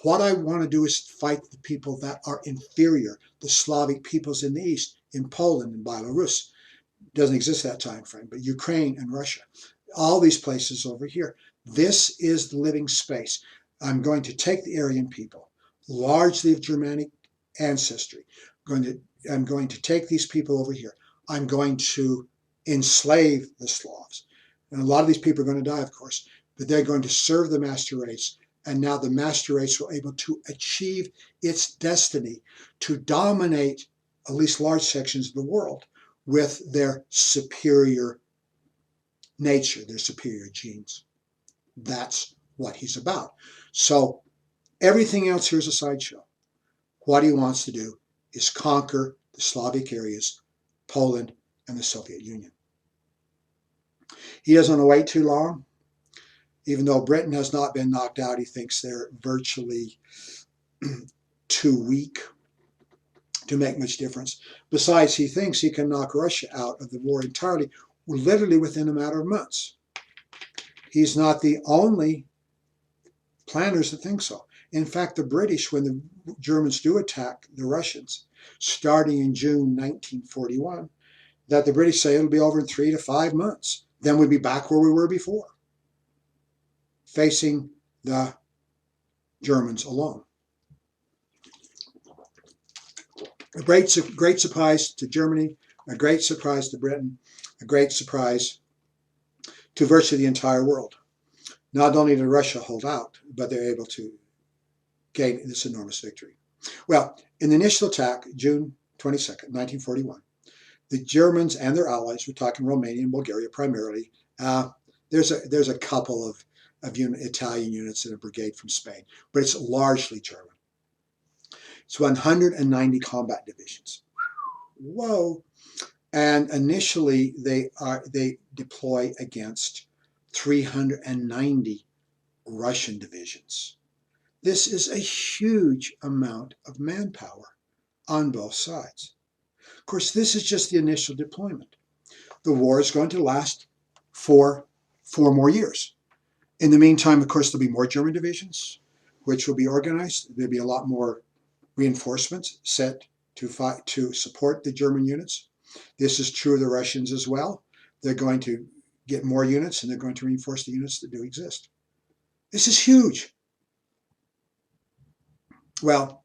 What I want to do is fight the people that are inferior, the Slavic peoples in the East, in Poland and Belarus. Doesn't exist that time frame, but Ukraine and Russia. All these places over here. This is the living space. I'm going to take the Aryan people, largely of Germanic ancestry. I'm going to take these people over here. I'm going to enslave the Slavs. And a lot of these people are going to die, of course, but they're going to serve the master race. And now the master race will be able to achieve its destiny to dominate at least large sections of the world with their superior nature, their superior genes. That's what he's about. So everything else here is a sideshow. What he wants to do is conquer the Slavic areas, Poland, and the Soviet Union. He doesn't want to wait too long. Even though Britain has not been knocked out, he thinks they're virtually too weak to make much difference. Besides, he thinks he can knock Russia out of the war entirely, literally within a matter of months. He's not the only planners that think so. In fact, the British, when the Germans do attack the Russians, starting in June 1941, that the British say it'll be over in 3 to 5 months. Then we'll be back where we were before, facing the Germans alone. A great surprise to Germany, a great surprise to Britain, a great surprise to virtually the entire world. Not only did Russia hold out, but they're able to gain this enormous victory. Well, in the initial attack, June 22nd, 1941, the Germans and their allies, we're talking Romania and Bulgaria primarily, there's a couple of Italian units in a brigade from Spain, but it's largely German. It's 190 combat divisions. Whoa. And initially they deploy against 390 Russian divisions. This is a huge amount of manpower on both sides. Of course, this is just the initial deployment. The war is going to last for 4 more years. In the meantime, of course, there'll be more German divisions, which will be organized. There'll be a lot more reinforcements set to support the German units. This is true of the Russians as well. They're going to get more units, and they're going to reinforce the units that do exist. This is huge. Well,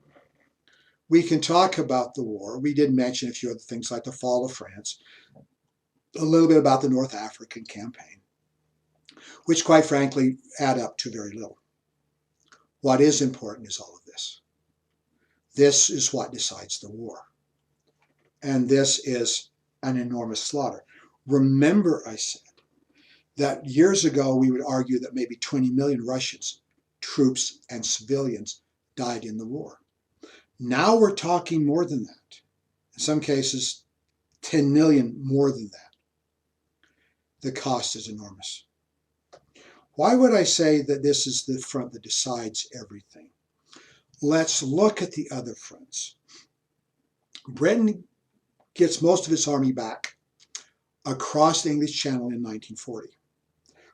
we can talk about the war. We did mention a few other things like the fall of France, a little bit about the North African campaign, which quite frankly add up to very little. What is important is all of this. This is what decides the war. And this is an enormous slaughter. Remember, I said that years ago we would argue that maybe 20 million Russians, troops and civilians, died in the war. Now we're talking more than that. In some cases, 10 million more than that. The cost is enormous. Why would I say that this is the front that decides everything? Let's look at the other fronts. Britain gets most of its army back across the English Channel in 1940,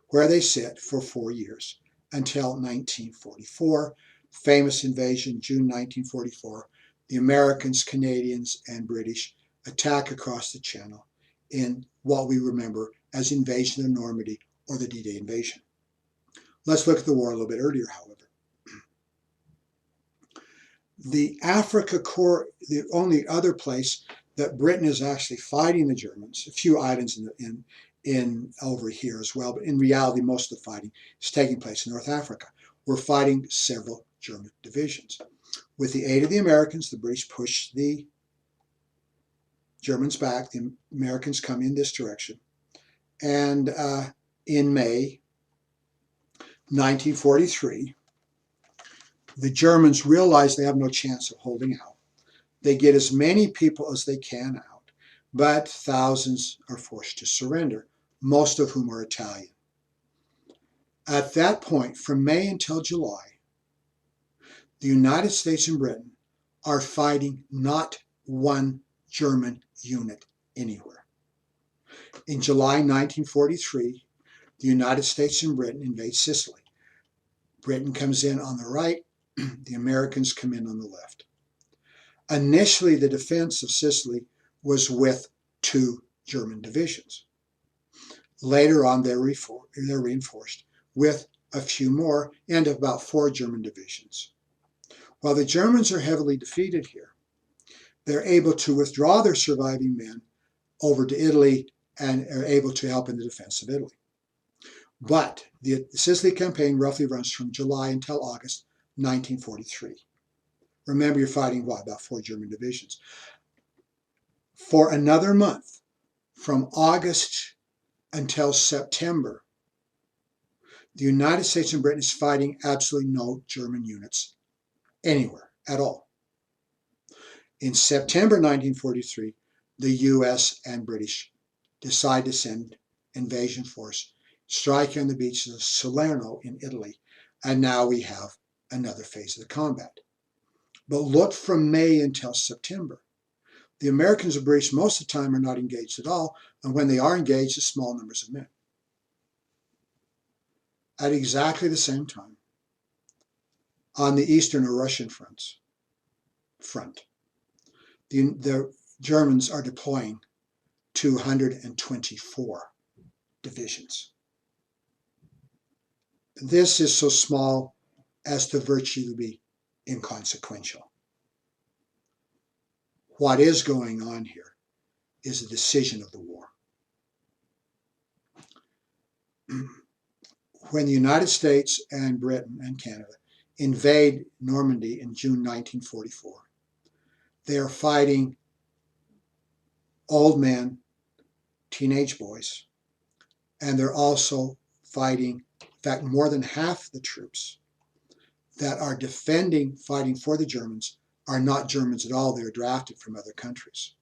where they sit for 4 years until 1944. Famous invasion, June 1944. The Americans, Canadians, and British attack across the Channel in what we remember as Invasion of Normandy or the D-Day invasion. Let's look at the war a little bit earlier, however. The Africa Corps, the only other place that Britain is actually fighting the Germans, a few islands in over here as well, but in reality most of the fighting is taking place in North Africa. We're fighting several German divisions. With the aid of the Americans, the British push the Germans back. The Americans come in this direction. And in May 1943, the Germans realize they have no chance of holding out. They get as many people as they can out, but thousands are forced to surrender, most of whom are Italian. At that point, from May until July, the United States and Britain are fighting not one German unit anywhere. In July 1943, the United States and Britain invade Sicily. Britain comes in on the right, the Americans come in on the left. Initially, the defense of Sicily was with 2 German divisions. Later on, they're reinforced with a few more and about 4 German divisions. While the Germans are heavily defeated here, they're able to withdraw their surviving men over to Italy and are able to help in the defense of Italy. But the Sicily campaign roughly runs from July until August 1943. Remember, you're fighting, what, about 4 German divisions. For another month, from August until September, the United States and Britain is fighting absolutely no German units anywhere at all. In September 1943, the US and British decide to send invasion force, striking on the beaches of Salerno in Italy, and now we have another phase of the combat. But look from May until September. The Americans and British most of the time are not engaged at all, and when they are engaged, it's small numbers of men. At exactly the same time, on the Eastern or Russian front, the Germans are deploying 224 divisions. This is so small as to virtually be inconsequential. What is going on here is the decision of the war. When the United States and Britain and Canada invade Normandy in June 1944, they are fighting old men, teenage boys, and they're also fighting, in fact, more than half the troops that are fighting for the Germans are not Germans at all. They are drafted from other countries.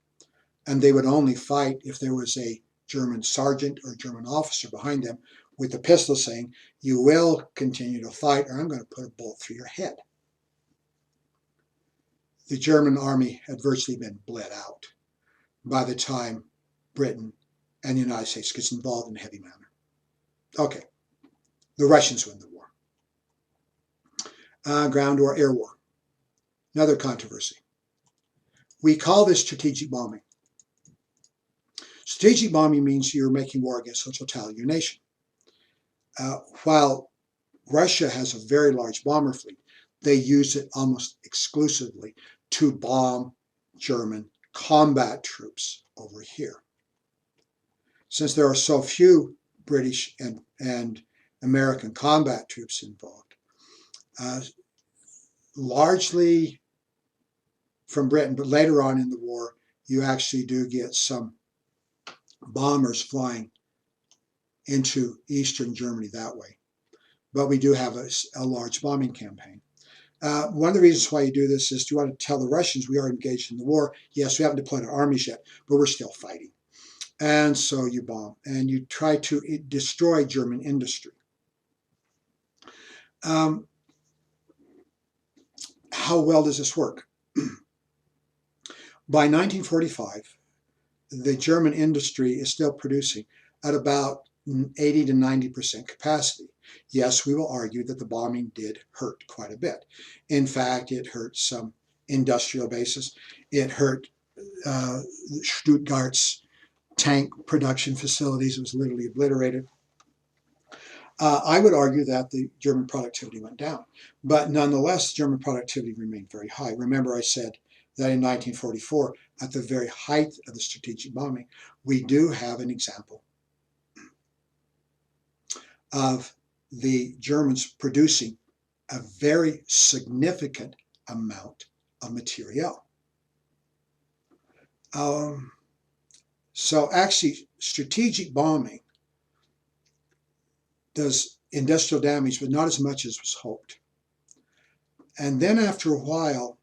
And they would only fight if there was a German sergeant or German officer behind them with a pistol saying, "You will continue to fight or I'm going to put a bullet through your head." The German army had virtually been bled out by the time Britain and the United States gets involved in a heavy manner. Okay, the Russians win the war. Ground war, air war. Another controversy. We call this strategic bombing. Strategic bombing means you're making war against the totality of your nation. While Russia has a very large bomber fleet, they use it almost exclusively to bomb German combat troops over here. Since there are so few British and American combat troops involved, largely from Britain, but later on in the war, you actually do get some bombers flying into eastern Germany that way. But we do have a large bombing campaign. One of the reasons why you do this is you want to tell the Russians we are engaged in the war. Yes, we haven't deployed our armies yet, but we're still fighting. And so you bomb and you try to destroy German industry. How well does this work? By 1945, the German industry is still producing at about 80 to 90% capacity. Yes, we will argue that the bombing did hurt quite a bit. In fact, it hurt some industrial bases. It hurt Stuttgart's tank production facilities. It was literally obliterated. I would argue that the German productivity went down, but nonetheless, German productivity remained very high. Remember, I said that in 1944, at the very height of the strategic bombing, we do have an example of the Germans producing a very significant amount of materiel. So actually, strategic bombing does industrial damage, but not as much as was hoped. And then after a while,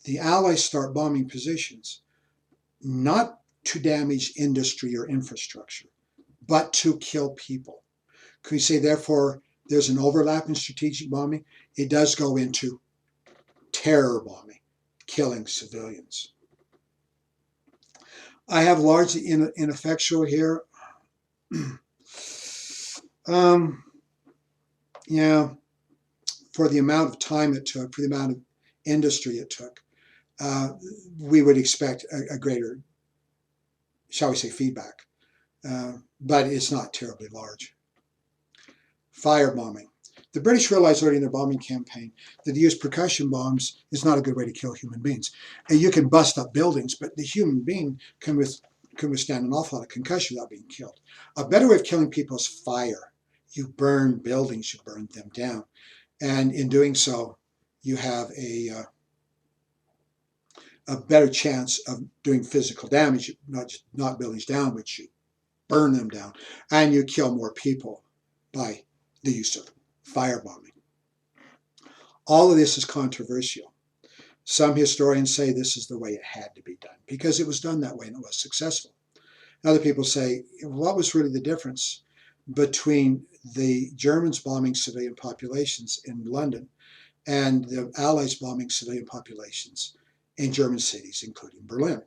the Allies start bombing positions, not to damage industry or infrastructure, but to kill people. Can we say, therefore, there's an overlap in strategic bombing? It does go into terror bombing, killing civilians. I have largely ineffectual here. Yeah, for the amount of time it took, for the amount of industry it took, we would expect a greater, shall we say, feedback. But it's not terribly large. Firebombing. The British realized early in their bombing campaign that the use of percussion bombs is not a good way to kill human beings. And you can bust up buildings, but the human being can withstand an awful lot of concussion without being killed. A better way of killing people is fire. You burn buildings, you burn them down. And in doing so, you have a better chance of doing physical damage, not just knock buildings down, but you burn them down. And you kill more people by the use of firebombing. All of this is controversial Some historians say this is the way it had to be done because it was done that way and it was successful. Other people say, what was really the difference between the Germans bombing civilian populations in London and the Allies bombing civilian populations in German cities, including Berlin?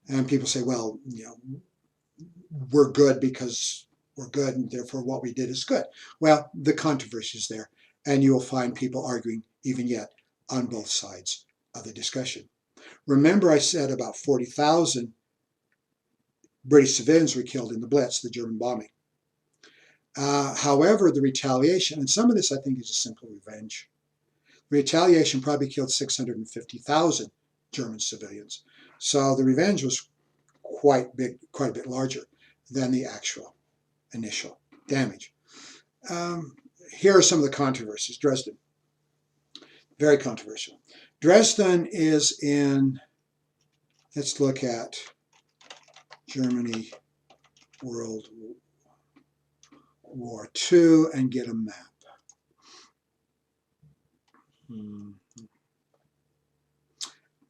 And people say, well, we're good because we're good, and therefore what we did is good. Well, the controversy is there, and you will find people arguing even yet on both sides of the discussion. Remember, I said about 40,000 British civilians were killed in the Blitz, the German bombing. However, the retaliation, and some of this I think is a simple revenge, retaliation probably killed 650,000 German civilians. So the revenge was quite big, quite a bit larger than the actual initial damage. Here are some of the controversies. Dresden, very controversial. Dresden is in, let's look at Germany, World War II, and get a map.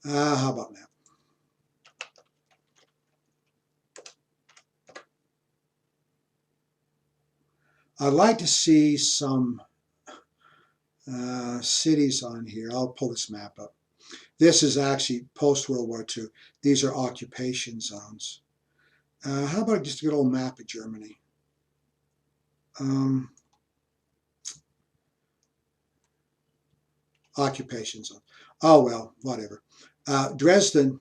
How about map? I'd like to see some cities on here. I'll pull this map up. This is actually post-World War II. These are occupation zones. How about just a good old map of Germany? Occupation zone. Oh, well, whatever. Dresden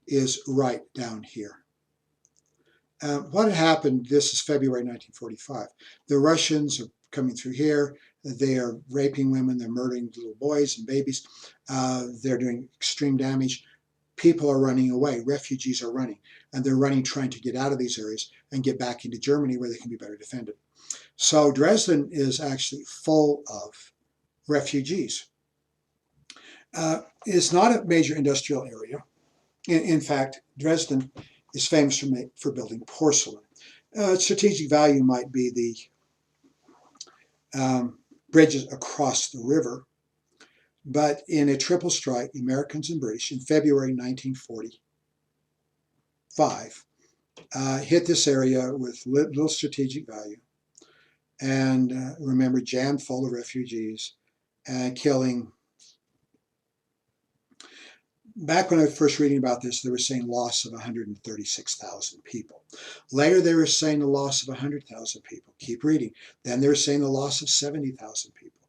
is right down here. What had happened, this is February 1945. The Russians are coming through here. They are raping women. They're murdering little boys and babies. They're doing extreme damage. People are running away. Refugees are running. And they're running trying to get out of these areas and get back into Germany where they can be better defended. So Dresden is actually full of refugees. It's not a major industrial area. In fact, Dresden is famous for building porcelain. Strategic value might be the bridges across the river, but in a triple strike, the Americans and British in February 1945 hit this area with little strategic value, and remember, jammed full of refugees and killing. Back when I was first reading about this, they were saying loss of 136,000 people. Later, they were saying the loss of 100,000 people. Keep reading. Then they were saying the loss of 70,000 people.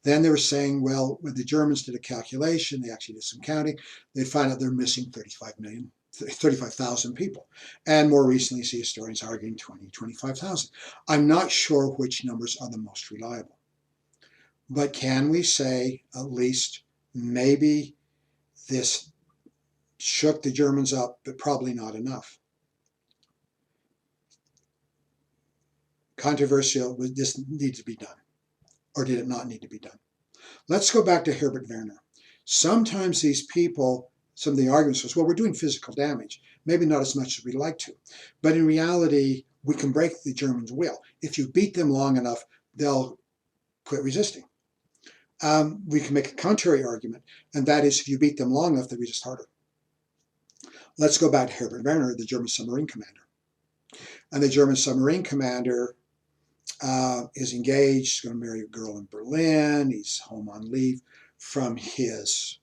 Then they were saying, well, when the Germans did a calculation, they actually did some counting, they find out they're missing 35,000 people. And more recently, see historians arguing 20, 25,000. I'm not sure which numbers are the most reliable. But can we say at least maybe this shook the Germans up, but probably not enough? Controversial, would this need to be done? Or did it not need to be done? Let's go back to Herbert Werner. Sometimes these people, some of the arguments was, well, we're doing physical damage. Maybe not as much as we'd like to. But in reality, we can break the Germans' will. If you beat them long enough, they'll quit resisting. We can make a contrary argument, and that is if you beat them long enough, they resist harder. Let's go back to Herbert Werner, the German submarine commander. And the German submarine commander is engaged, he's going to marry a girl in Berlin, he's home on leave from his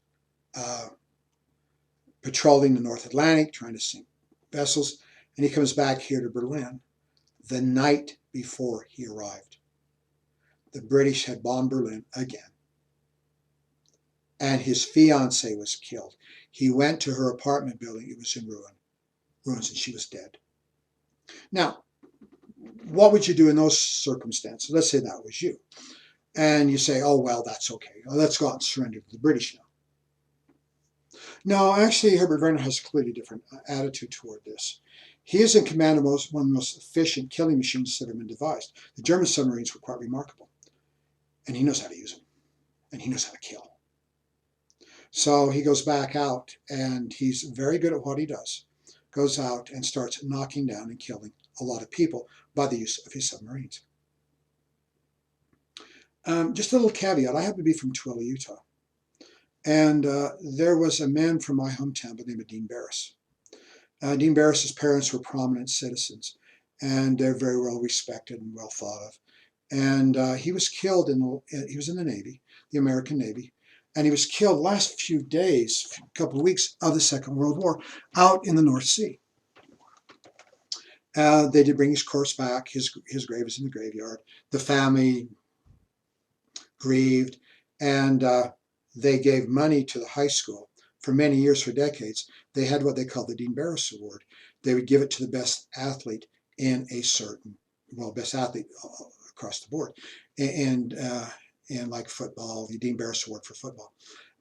patrolling the North Atlantic, trying to sink vessels, and he comes back here to Berlin the night before he arrived. The British had bombed Berlin again, and his fiancée was killed. He went to her apartment building, it was in ruins, and she was dead. Now, what would you do in those circumstances? Let's say that was you. And you say, oh, well, that's okay. Let's go out and surrender to the British now. No, actually, Herbert Werner has a completely different attitude toward this. He is in command of one of the most efficient killing machines that have been devised. The German submarines were quite remarkable. And he knows how to use them. And he knows how to kill. So he goes back out, and he's very good at what he does. Goes out and starts knocking down and killing a lot of people by the use of his submarines. Just a little caveat, I happen to be from Tooele, Utah. And there was a man from my hometown by the name of Dean Barris. Dean Barris's parents were prominent citizens, and they're very well respected and well thought of. And he was killed he was in the Navy, the American Navy, and he was killed last few days, a couple of weeks of the Second World War, out in the North Sea. They did bring his corpse back. His grave is in the graveyard. The family grieved, and they gave money to the high school. For many years, for decades, they had what they called the Dean Barris Award. They would give it to the best athlete in a certain, best athlete across the board, and like football, the Dean Barris Award for football,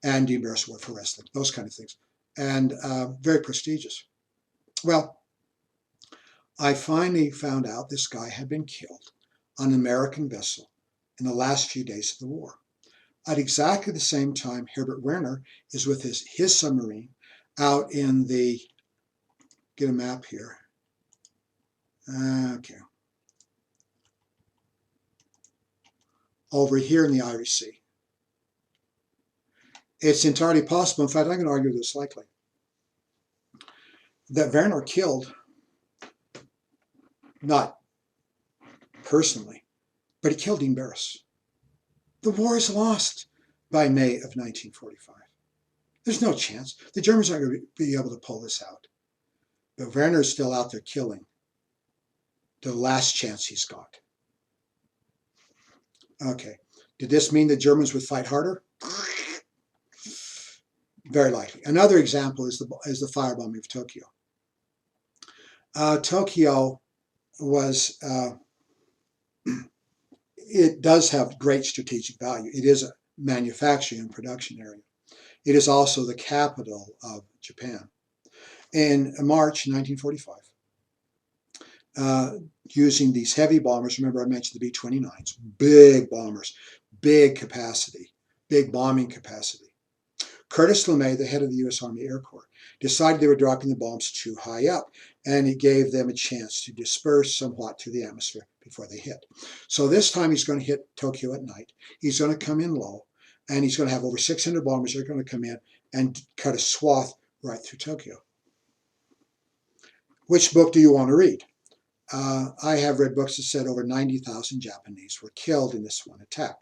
and Dean Barris Award for wrestling, those kind of things, and very prestigious. Well, I finally found out this guy had been killed on an American vessel in the last few days of the war. At exactly the same time, Herbert Werner is with his submarine out in the, get a map here. Okay. Over here in the Irish Sea. It's entirely possible, in fact, I'm going to argue this likely, that Werner killed, not personally, but he killed Dean Barris. The war is lost by May of 1945. There's no chance. The Germans aren't going to be able to pull this out. But Werner is still out there killing. The last chance he's got. Okay. Did this mean the Germans would fight harder? Very likely. Another example is the firebombing of Tokyo. Tokyo was, it does have great strategic value. It is a manufacturing and production area. It is also the capital of Japan. In March 1945, using these heavy bombers, remember I mentioned the B-29s, big bombers, big capacity, big bombing capacity. Curtis LeMay, the head of the U.S. Army Air Corps, decided they were dropping the bombs too high up, and it gave them a chance to disperse somewhat through the atmosphere before they hit. So this time he's going to hit Tokyo at night. He's going to come in low, and he's going to have over 600 bombers that are going to come in and cut a swath right through Tokyo. Which book do you want to read? I have read books that said over 90,000 Japanese were killed in this one attack.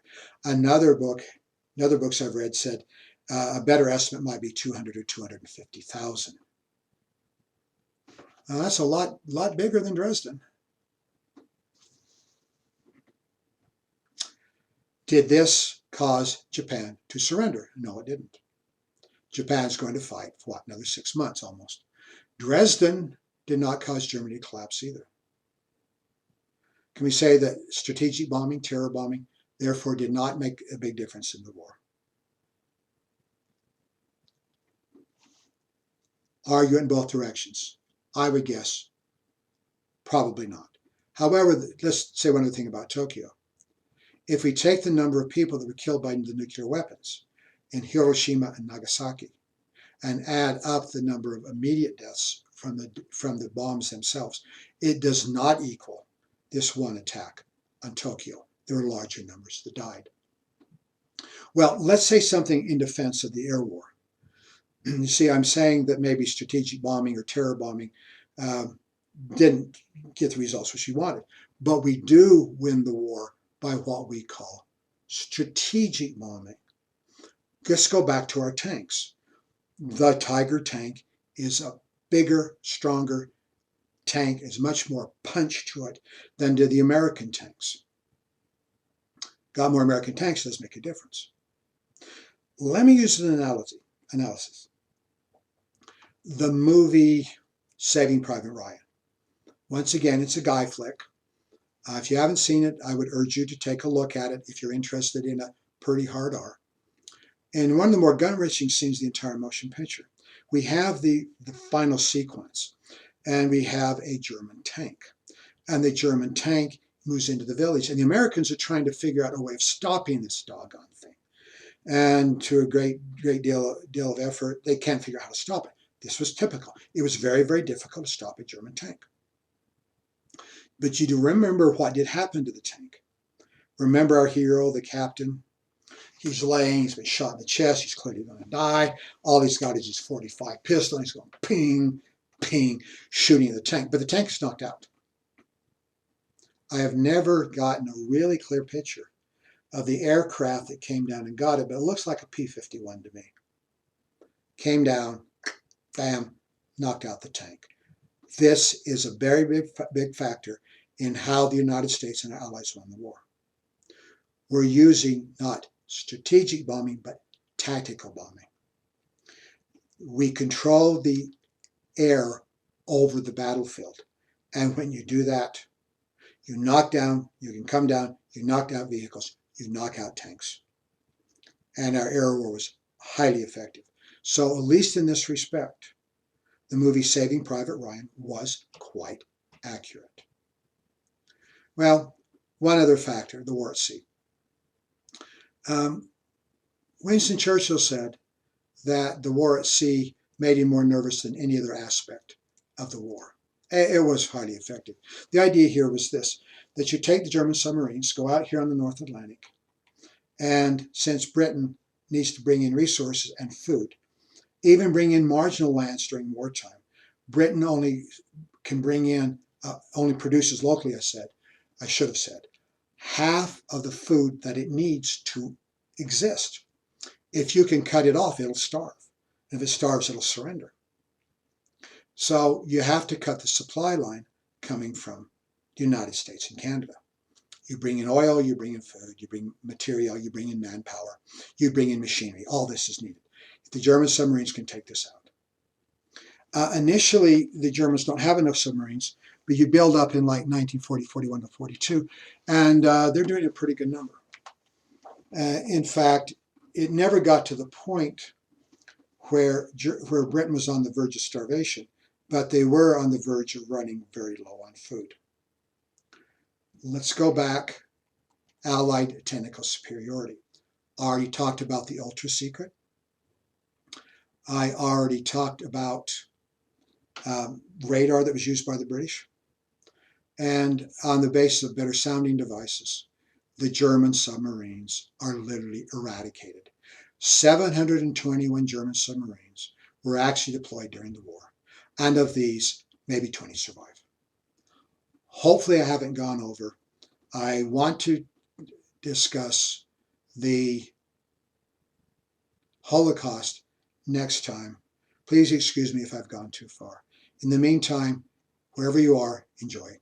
Other books I've read said a better estimate might be 200 or 250,000. That's a lot bigger than Dresden. Did this cause Japan to surrender? No, it didn't. Japan's going to fight for what, another 6 months almost. Dresden did not cause Germany to collapse either. Can we say that strategic bombing, terror bombing, therefore did not make a big difference in the war? Argue in both directions. I would guess probably not. However, let's say one other thing about Tokyo. If we take the number of people that were killed by the nuclear weapons in Hiroshima and Nagasaki and add up the number of immediate deaths from the bombs themselves, it does not equal this one attack on Tokyo. There are larger numbers that died. Well, let's say something in defense of the air war. You see, I'm saying that maybe strategic bombing or terror bombing didn't get the results which we wanted. But we do win the war by what we call strategic bombing. Let's go back to our tanks. The Tiger tank is a bigger, stronger tank, is much more punch to it than did the American tanks. Got more American tanks, does make a difference. Let me use an analysis. The movie Saving Private Ryan. Once again, it's a guy flick. If you haven't seen it, I would urge you to take a look at it if you're interested in a pretty hard R. And one of the more gut-wrenching scenes of the entire motion picture, we have the final sequence, and we have a German tank. And the German tank moves into the village, and the Americans are trying to figure out a way of stopping this doggone thing. And to a great deal of effort, they can't figure out how to stop it. This was typical. It was very, very difficult to stop a German tank. But you do remember what did happen to the tank. Remember our hero, the captain? He's laying, he's been shot in the chest, he's clearly going to die. All he's got is his 45 pistol, and he's going ping, ping, shooting at the tank. But the tank is knocked out. I have never gotten a really clear picture of the aircraft that came down and got it, but it looks like a P-51 to me. Came down, bam, knocked out the tank. This is a very big factor in how the United States and our allies won the war. We're using not strategic bombing, but tactical bombing. We control the air over the battlefield. And when you do that, you knock down, you can come down, you knock out vehicles, you knock out tanks. And our air war was highly effective. So at least in this respect, the movie Saving Private Ryan was quite accurate. Well, one other factor, the war at sea. Winston Churchill said that the war at sea made him more nervous than any other aspect of the war. It was highly effective. The idea here was this, that you take the German submarines, go out here on the North Atlantic, and since Britain needs to bring in resources and food, even bring in marginal lands during wartime, Britain only can bring in, only produces locally, I should have said, half of the food that it needs to exist. If you can cut it off, it'll starve. If it starves, it'll surrender. So you have to cut the supply line coming from the United States and Canada. You bring in oil, you bring in food, you bring material, you bring in manpower, you bring in machinery. All this is needed. The German submarines can take this out. Initially, the Germans don't have enough submarines, but you build up in like 1940, 41 to 42, and they're doing a pretty good number. In fact, it never got to the point where Britain was on the verge of starvation, but they were on the verge of running very low on food. Let's go back. Allied technical superiority. I already talked about the ultra secret. I already talked about radar that was used by the British. And on the basis of better sounding devices, the German submarines are literally eradicated. 721 German submarines were actually deployed during the war. And of these, maybe 20 survive. Hopefully I haven't gone over. I want to discuss the Holocaust next time. Please excuse me if I've gone too far. In the meantime, wherever you are, enjoy.